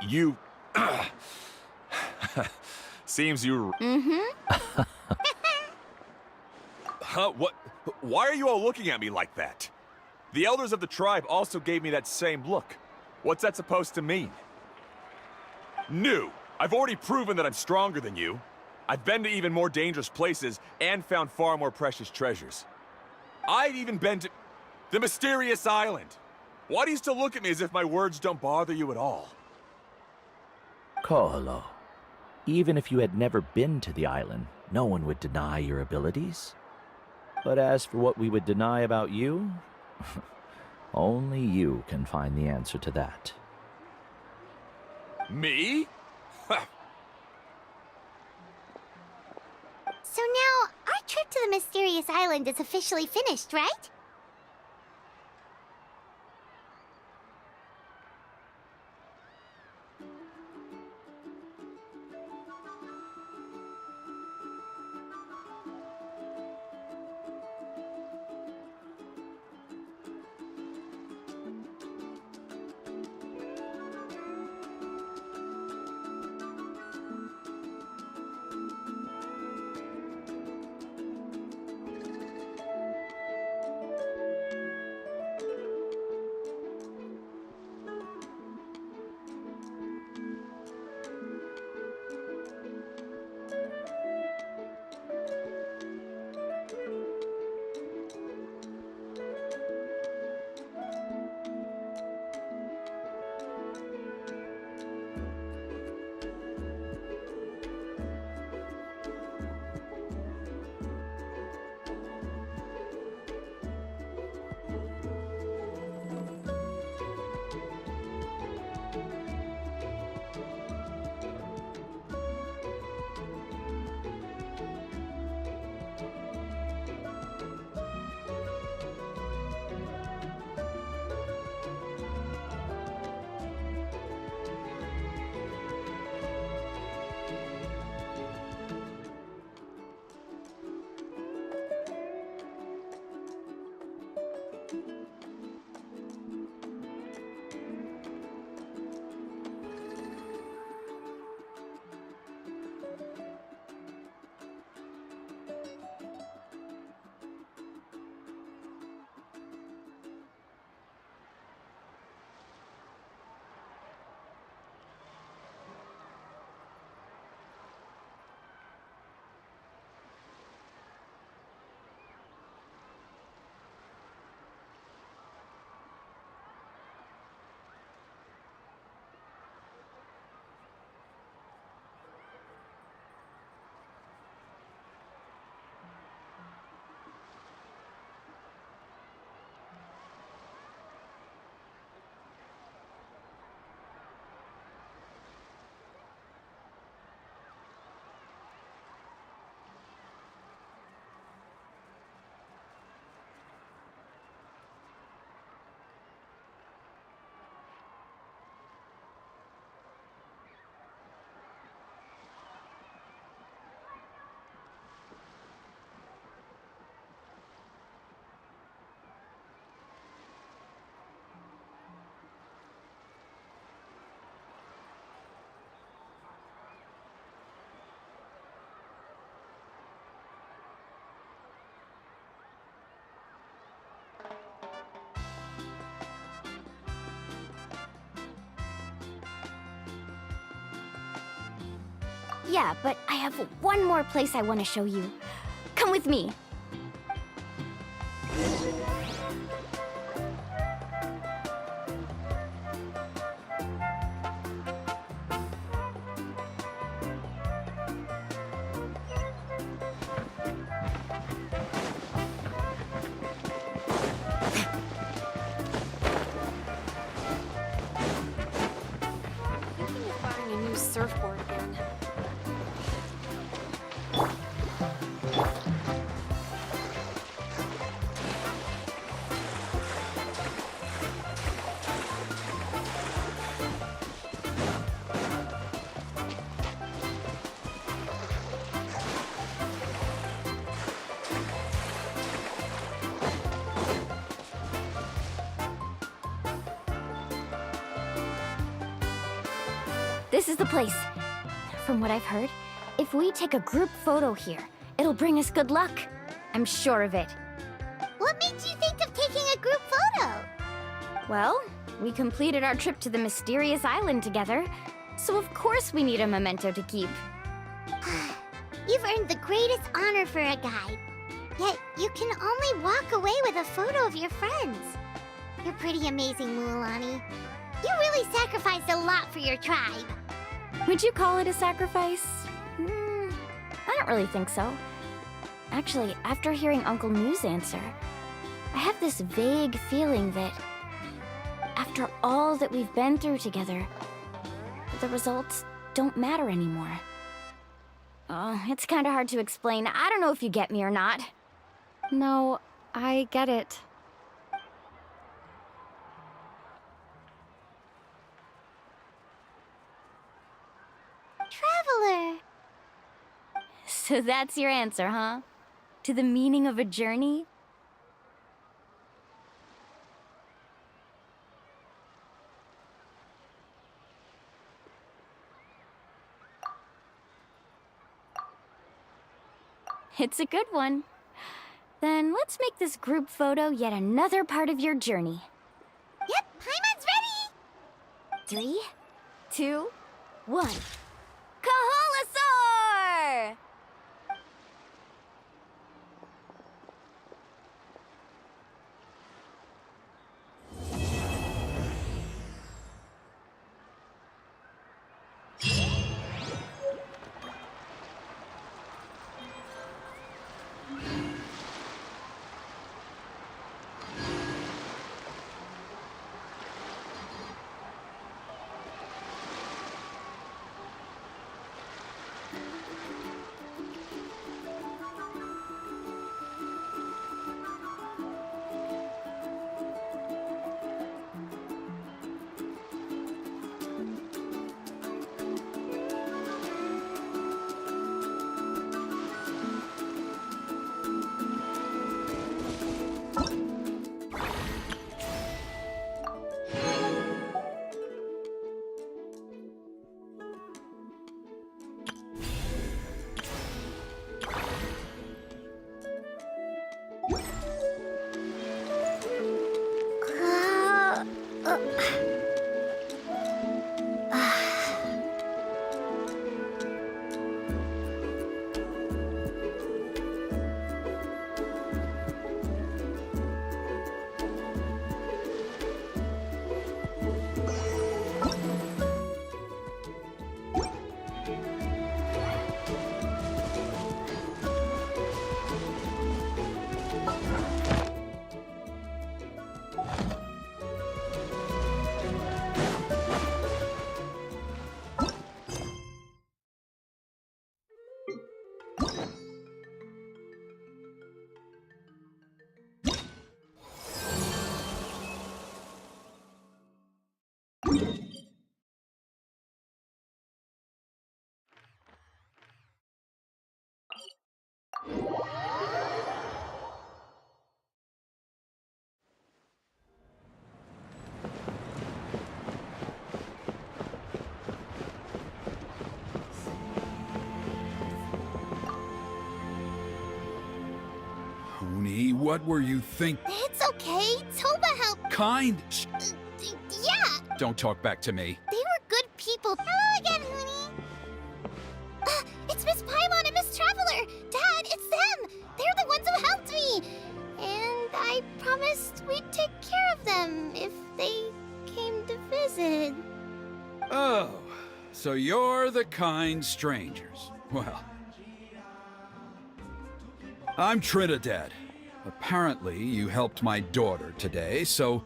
you... Seems you... Huh? What? Why are you all looking at me like that? The elders of the tribe also gave me that same look. What's that supposed to mean? New! I've already proven that I'm stronger than you. I've been to even more dangerous places and found far more precious treasures. I've even been to the mysterious island. Why do you still look at me as if my words don't bother you at all? Koholo, even if you had never been to the island, no one would deny your abilities. But as for what we would deny about you, only you can find the answer to that. Me? So now, our trip to the mysterious island is officially finished, right? yeah, but I have one more place I want to show you. Come with me. Thinking of buying a new surfboard again. This is the place. From what I've heard, if we take a group photo here, it'll bring us good luck. I'm sure of it. What made you think of taking a group photo? Well, we completed our trip to the mysterious island together, so of course we need a memento to keep. You've earned the greatest honor for a guide. Yet, you can only walk away with a photo of your friends. You're pretty amazing, Mualani. You really sacrificed a lot for your tribe. Would you call it a sacrifice? I don't really think so. Actually, after hearing Uncle New's answer, I have this vague feeling that after all that we've been through together, the results don't matter anymore. Oh, it's kind of hard to explain. I don't know if you get me or not. No, I get it. Traveler! So that's your answer, huh? To the meaning of a journey? It's a good one. Then let's make this group photo yet another part of your journey. Yep, Paimon's ready! 3, 2, 1. Kaholasaur! Oni, what were you think? It's okay. Toba helped. Kind? Yeah! Don't talk back to me. They were good people. Hello again, Huni. It's Miss Paimon and Miss Traveler. Dad, it's them. They're the ones who helped me. And I promised we'd take care of them if they came to visit. Oh, so you're the kind strangers. Well, I'm Trinidad. Apparently, you helped my daughter today, so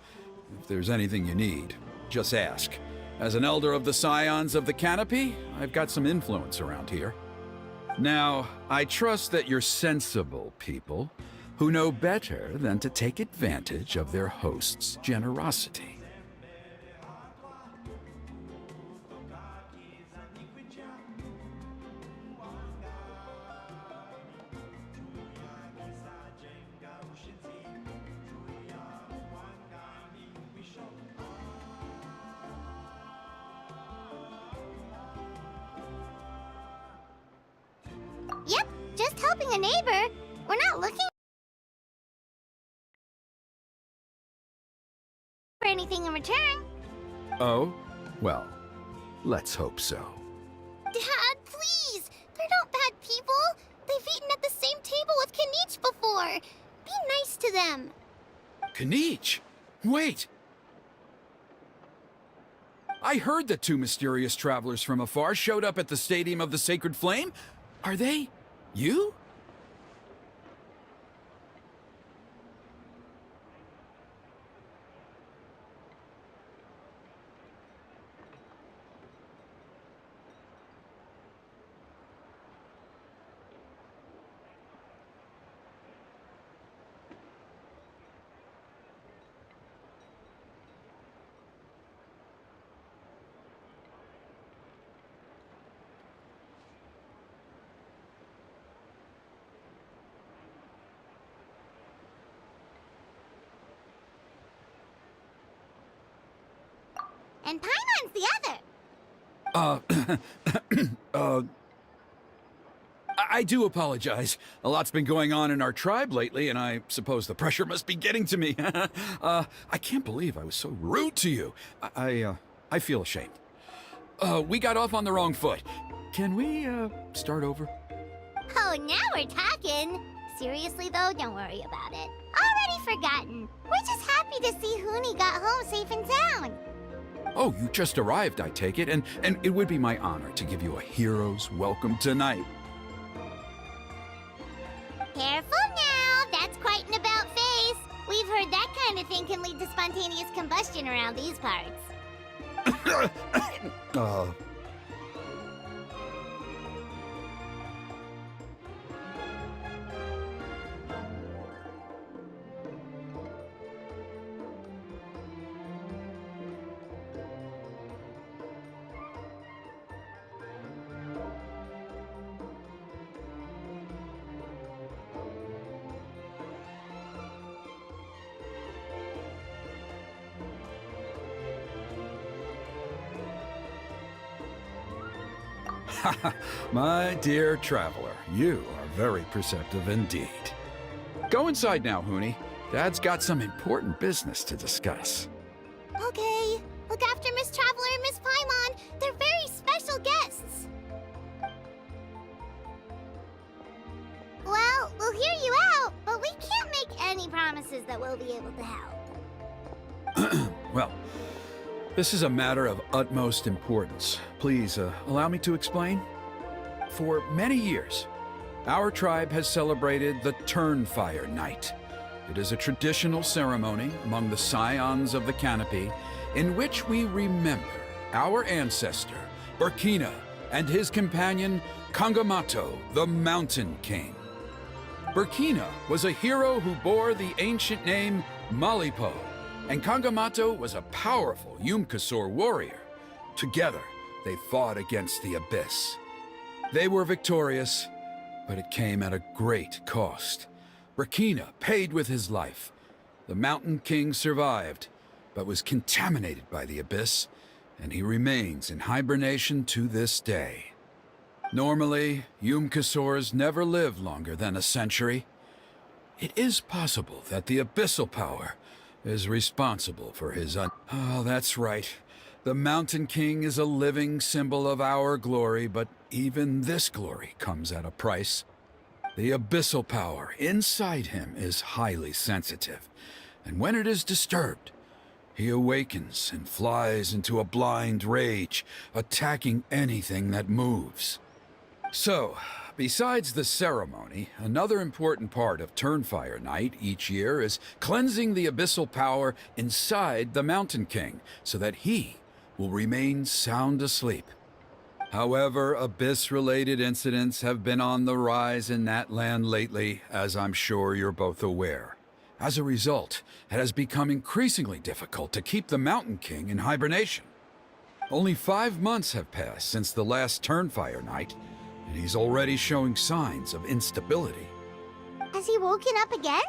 if there's anything you need, just ask. As an elder of the Scions of the Canopy, I've got some influence around here. Now, I trust that you're sensible people who know better than to take advantage of their host's generosity. just helping a neighbor. We're not looking for anything in return. Oh? Well, let's hope so. Dad, please! They're not bad people! They've eaten at the same table with Kanich before! Be nice to them! Kanich! Wait! I heard that two mysterious travelers from afar showed up at the Stadium of the Sacred Flame. Are they you? And Paimon's the other. I do apologize. A lot's been going on in our tribe lately, and I suppose the pressure must be getting to me. I can't believe I was so rude to you. I feel ashamed. We got off on the wrong foot. Can we, start over? Oh, now we're talking. Seriously, though, don't worry about it. Already forgotten. We're just happy to see Huni got home safe and sound. Oh, you just arrived, I take it, and it would be my honor to give you a hero's welcome tonight. Careful now, that's quite an about-face. We've heard that kind of thing can lead to spontaneous combustion around these parts. My dear traveler, you are very perceptive indeed. Go inside now, Huni. Dad's got some important business to discuss. Okay. Look after Miss Traveler and Miss Paimon. They're very special guests. Well, we'll hear you out, but we can't make any promises that we'll be able to help. Well, this is a matter of utmost importance. Please, allow me to explain. For many years, our tribe has celebrated the Turnfire Night. It is a traditional ceremony among the scions of the canopy in which we remember our ancestor, Burkina, and his companion, Kangamato, the Mountain King. Burkina was a hero who bore the ancient name Malipo, and Kangamato was a powerful Yumkasor warrior. Together, they fought against the Abyss. They were victorious, but it came at a great cost. Burkina paid with his life. The Mountain King survived, but was contaminated by the Abyss, and he remains in hibernation to this day. Normally, Yumkasors never live longer than a century. It is possible that the Abyssal Power is responsible for his Oh, that's right. The Mountain King is a living symbol of our glory, but even this glory comes at a price. The Abyssal Power inside him is highly sensitive, and when it is disturbed, he awakens and flies into a blind rage, attacking anything that moves. So, besides the ceremony, another important part of Turnfire Night each year is cleansing the Abyssal Power inside the Mountain King, so that he will remain sound asleep. However, Abyss-related incidents have been on the rise in that land lately, as I'm sure you're both aware. As a result, it has become increasingly difficult to keep the Mountain King in hibernation. Only 5 months have passed since the last Turnfire Night, and he's already showing signs of instability. Has he woken up again?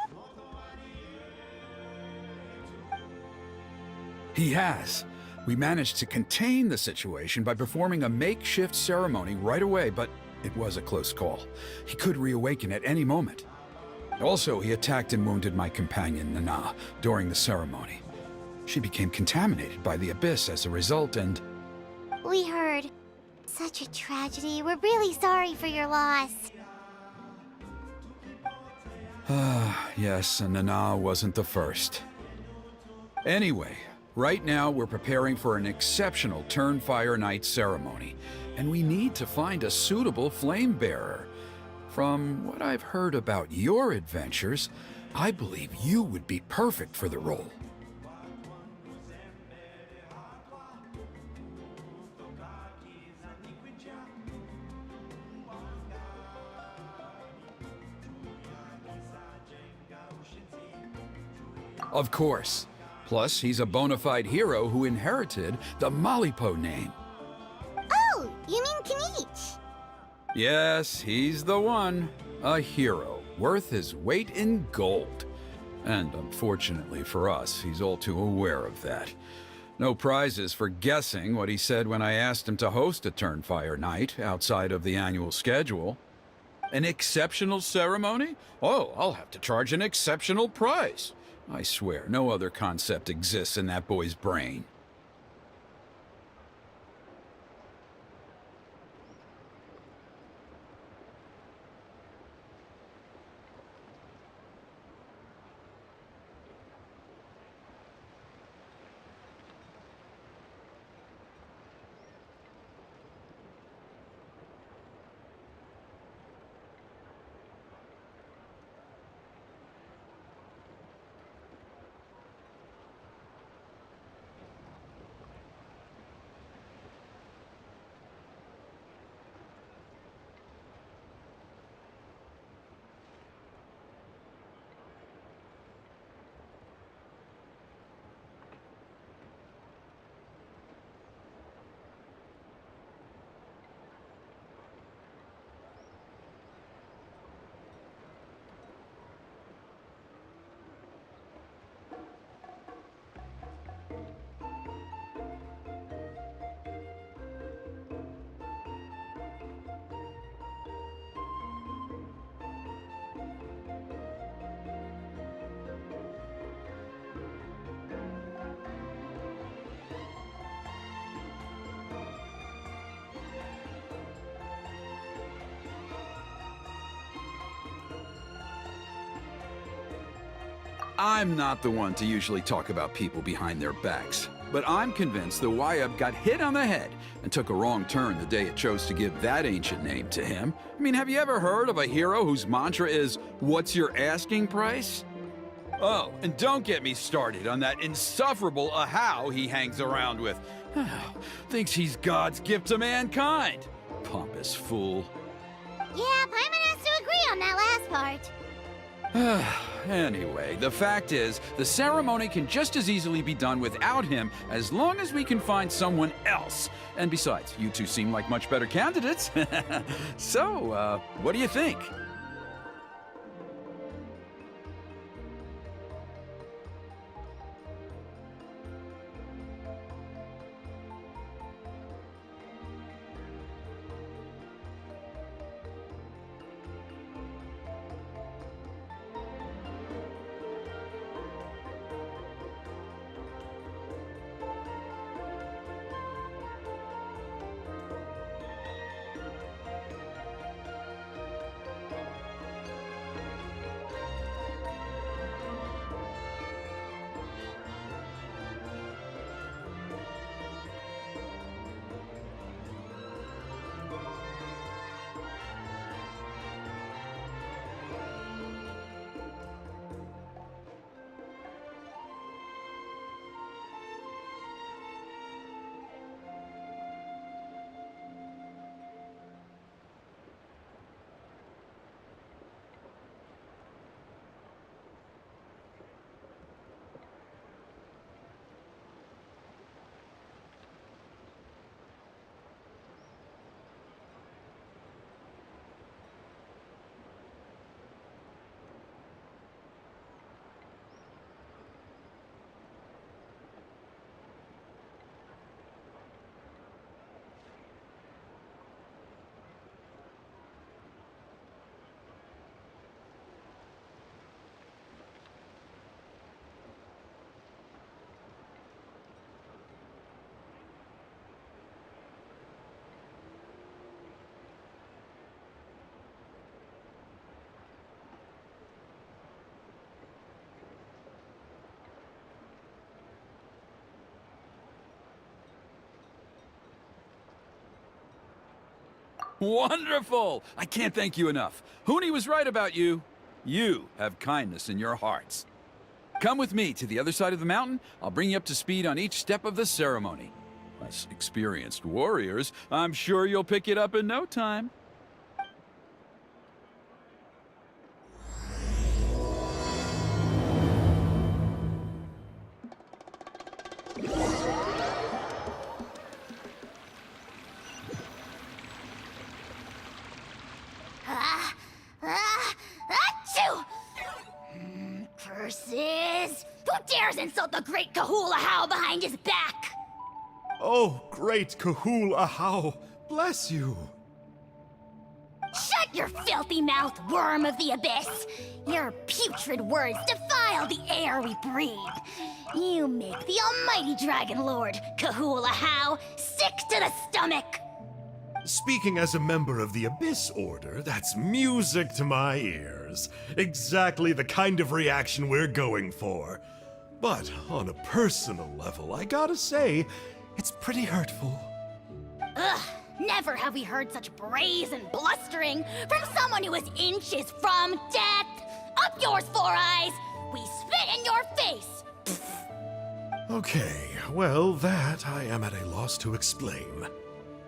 He has. We managed to contain the situation by performing a makeshift ceremony right away, but It was a close call. He could reawaken at any moment. Also, he attacked and wounded my companion, Nana, during the ceremony. She became contaminated by the abyss as a result, and... We heard. Such a tragedy. We're really sorry for your loss. Yes, and Nana wasn't the first. Anyway, right now we're preparing for an exceptional Turnfire Night ceremony, and we need to find a suitable flame bearer. From what I've heard about your adventures, I believe you would be perfect for the role. Of course. Plus, he's a bona fide hero who inherited the Malipo name. Oh, you mean Kanich? Yes, he's the one. A hero, worth his weight in gold. And unfortunately for us, he's all too aware of that. No prizes for guessing what he said when I asked him to host a Turnfire Night outside of the annual schedule. An exceptional ceremony? Oh, I'll have to charge an exceptional price. I swear, no other concept exists in that boy's brain. I'm not the one to usually talk about people behind their backs, but I'm convinced the Wyab got hit on the head and took a wrong turn the day it chose to give that ancient name to him. I mean, have you ever heard of a hero whose mantra is, "What's your asking price?" Oh, and don't get me started on that insufferable Ahau he hangs around with. Thinks he's God's gift to mankind. Pompous fool. Yeah, Paimon has to agree on that last part. Anyway, the fact is, the ceremony can just as easily be done without him as long as we can find someone else. And besides, you two seem like much better candidates. So, what do you think? Wonderful! I can't thank you enough. Huni was right about you. You have kindness in your hearts. Come with me to the other side of the mountain. I'll bring you up to speed on each step of the ceremony. As experienced warriors, I'm sure you'll pick it up in no time. Achoo! Curses! Who dares insult the great Kahula How behind his back? Oh, great Kahul Ahau, bless you. Shut your filthy mouth, worm of the abyss! Your putrid words defile the air we breathe. You make the almighty Dragon Lord, Kahula How, sick to the stomach! Speaking as a member of the Abyss Order, that's music to my ears. Exactly the kind of reaction we're going for. But on a personal level, I gotta say, it's pretty hurtful. Ugh, never have we heard such brazen blustering from someone who is inches from death! Up yours, Four Eyes! We spit in your face! Okay, well, that I am at a loss to explain.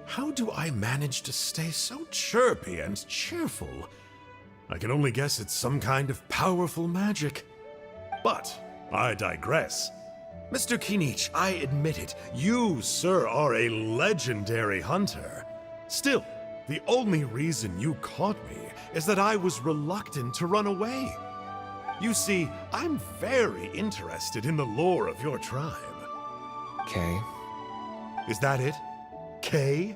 How do I manage to stay so chirpy and cheerful? I can only guess it's some kind of powerful magic. But I digress. Mr. Kinich, I admit it, you, sir, are a legendary hunter. Still, the only reason you caught me is that I was reluctant to run away. You see, I'm very interested in the lore of your tribe. Kay. Is that it? Kay?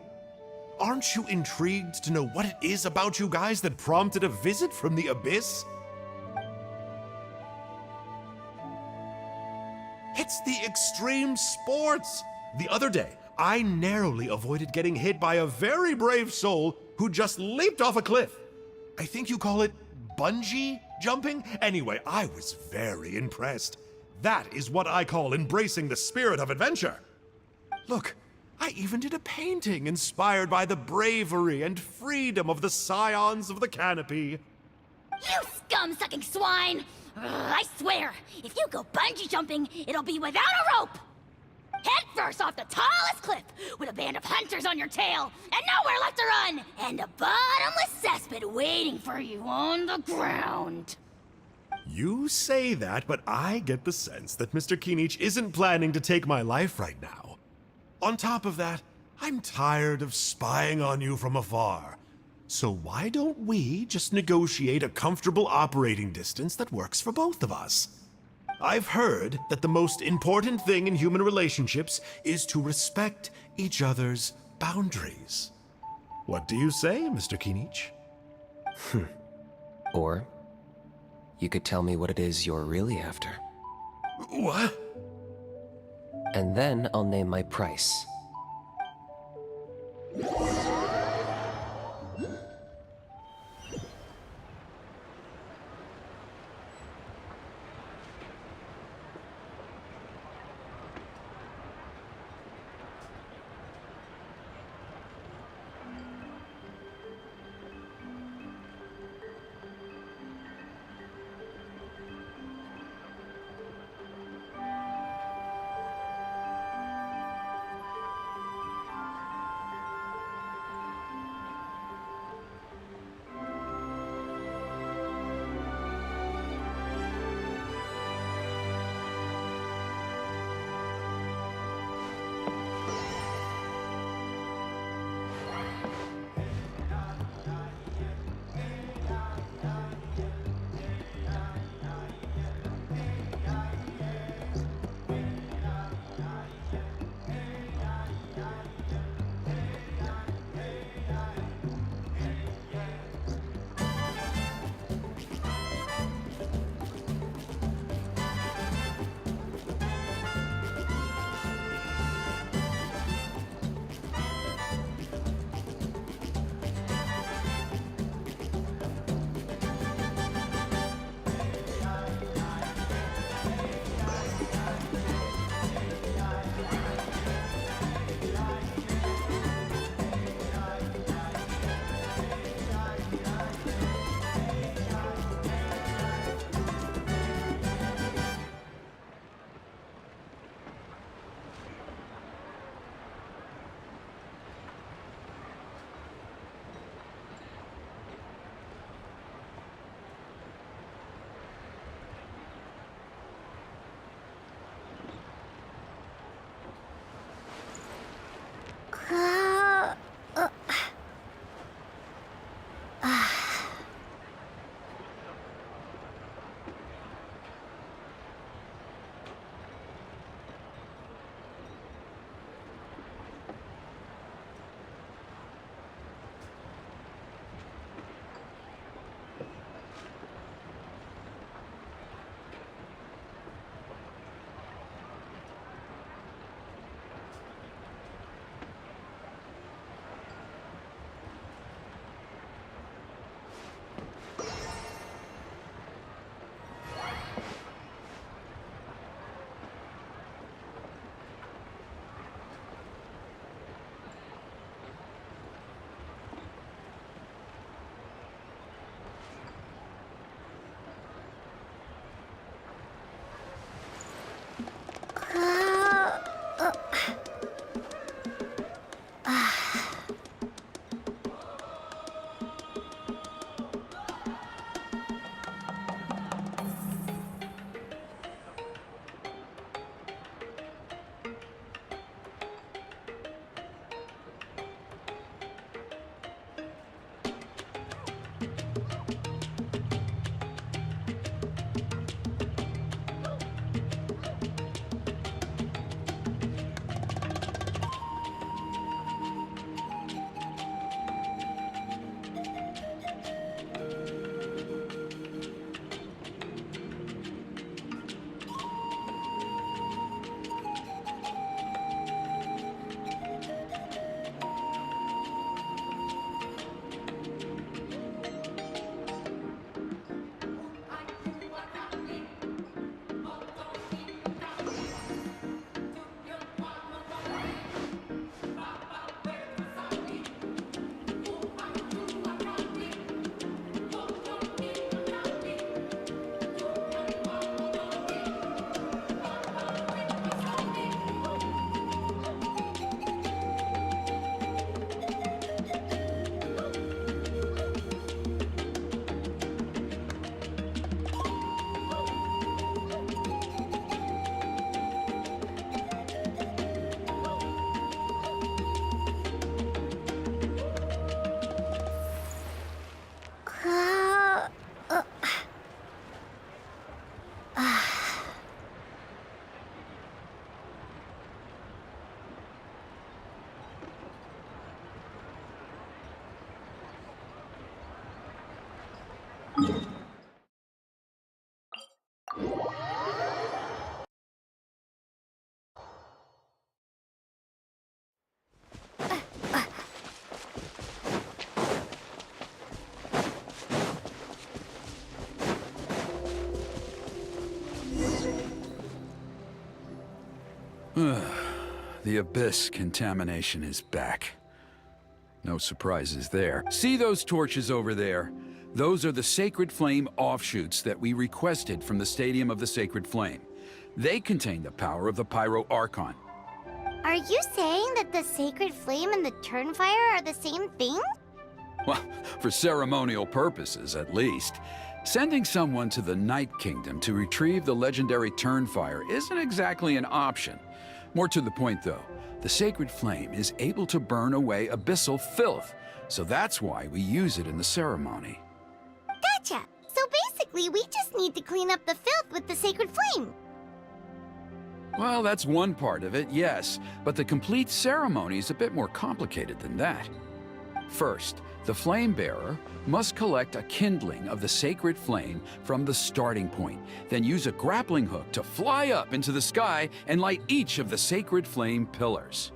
Aren't you intrigued to know what it is about you guys that prompted a visit from the Abyss? It's the extreme sports! The other day, I narrowly avoided getting hit by a very brave soul who just leaped off a cliff. I think you call it bungee jumping? Anyway, I was very impressed. That is what I call embracing the spirit of adventure. Look, I even did a painting inspired by the bravery and freedom of the scions of the canopy. You scum-sucking swine! I swear, if you go bungee jumping, it'll be without a rope! Head first off the tallest cliff, with a band of hunters on your tail, and nowhere left to run, and a bottomless cesspit waiting for you on the ground. You say that, but I get the sense that Mr. Kinich isn't planning to take my life right now. On top of that, I'm tired of spying on you from afar. So why don't we just negotiate a comfortable operating distance that works for both of us? I've heard that the most important thing in human relationships is to respect each other's boundaries. What do you say, Mr. Kinich? Or you could tell me what it is you're really after. What? And then I'll name my price. The abyss contamination is back. No surprises there. See those torches over there? Those are the Sacred Flame offshoots that we requested from the Stadium of the Sacred Flame. They contain the power of the Pyro Archon. Are you saying that the Sacred Flame and the Turnfire are the same thing? Well, for ceremonial purposes, at least. Sending someone to the Night Kingdom to retrieve the legendary Turnfire isn't exactly an option. More to the point, though, the Sacred Flame is able to burn away abyssal filth, so that's why we use it in the ceremony. Gotcha! So basically, we just need to clean up the filth with the Sacred Flame. Well, that's one part of it, yes, but the complete ceremony is a bit more complicated than that. First, the flame bearer must collect a kindling of the sacred flame from the starting point, then use a grappling hook to fly up into the sky and light each of the sacred flame pillars.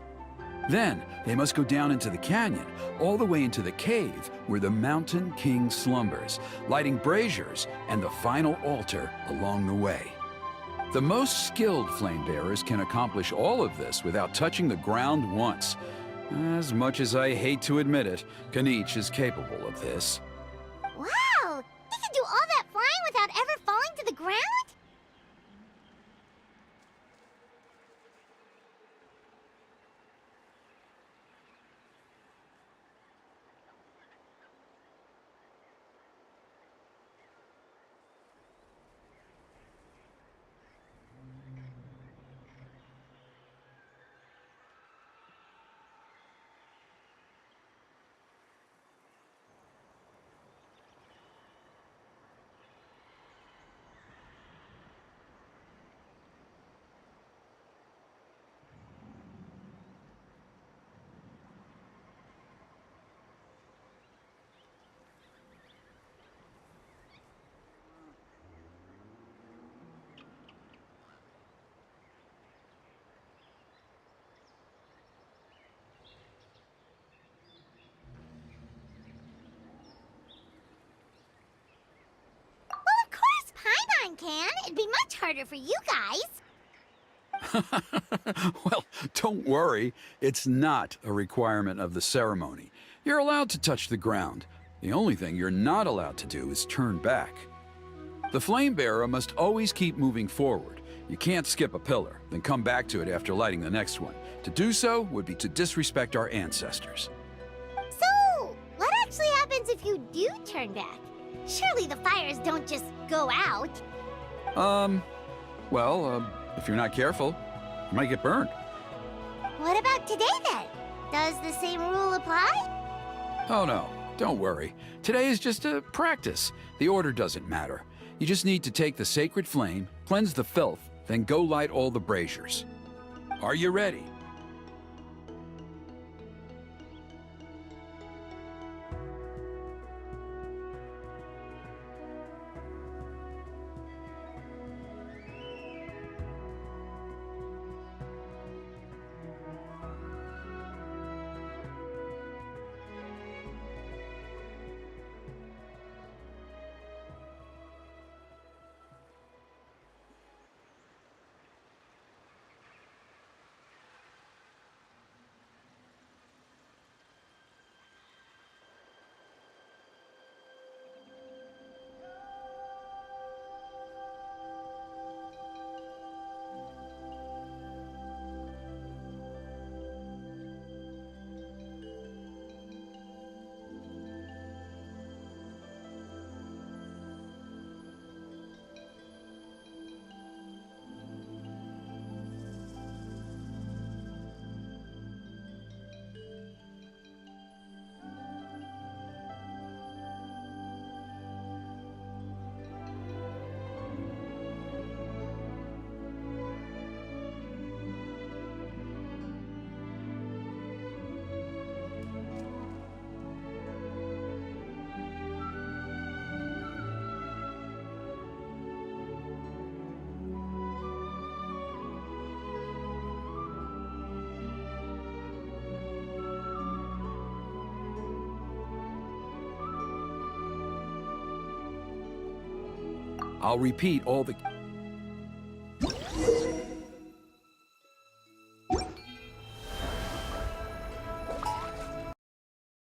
Then, they must go down into the canyon, all the way into the cave where the Mountain King slumbers, lighting braziers and the final altar along the way. The most skilled flame bearers can accomplish all of this without touching the ground once. As much as I hate to admit it, Kanich is capable of this. Wow! He can do all that flying without ever falling to the ground? Can. It'd be much harder for you guys. Well, don't worry. It's not a requirement of the ceremony. You're allowed to touch the ground. The only thing you're not allowed to do is turn back. The flame bearer must always keep moving forward. You can't skip a pillar, then come back to it after lighting the next one. To do so would be to disrespect our ancestors. So, what actually happens if you do turn back? Surely the fires don't just go out. If you're not careful, you might get burned. What about today, then? Does the same rule apply? Oh no, don't worry. Today is just a practice. The order doesn't matter. You just need to take the sacred flame, cleanse the filth, then go light all the braziers. Are you ready? I'll repeat all the...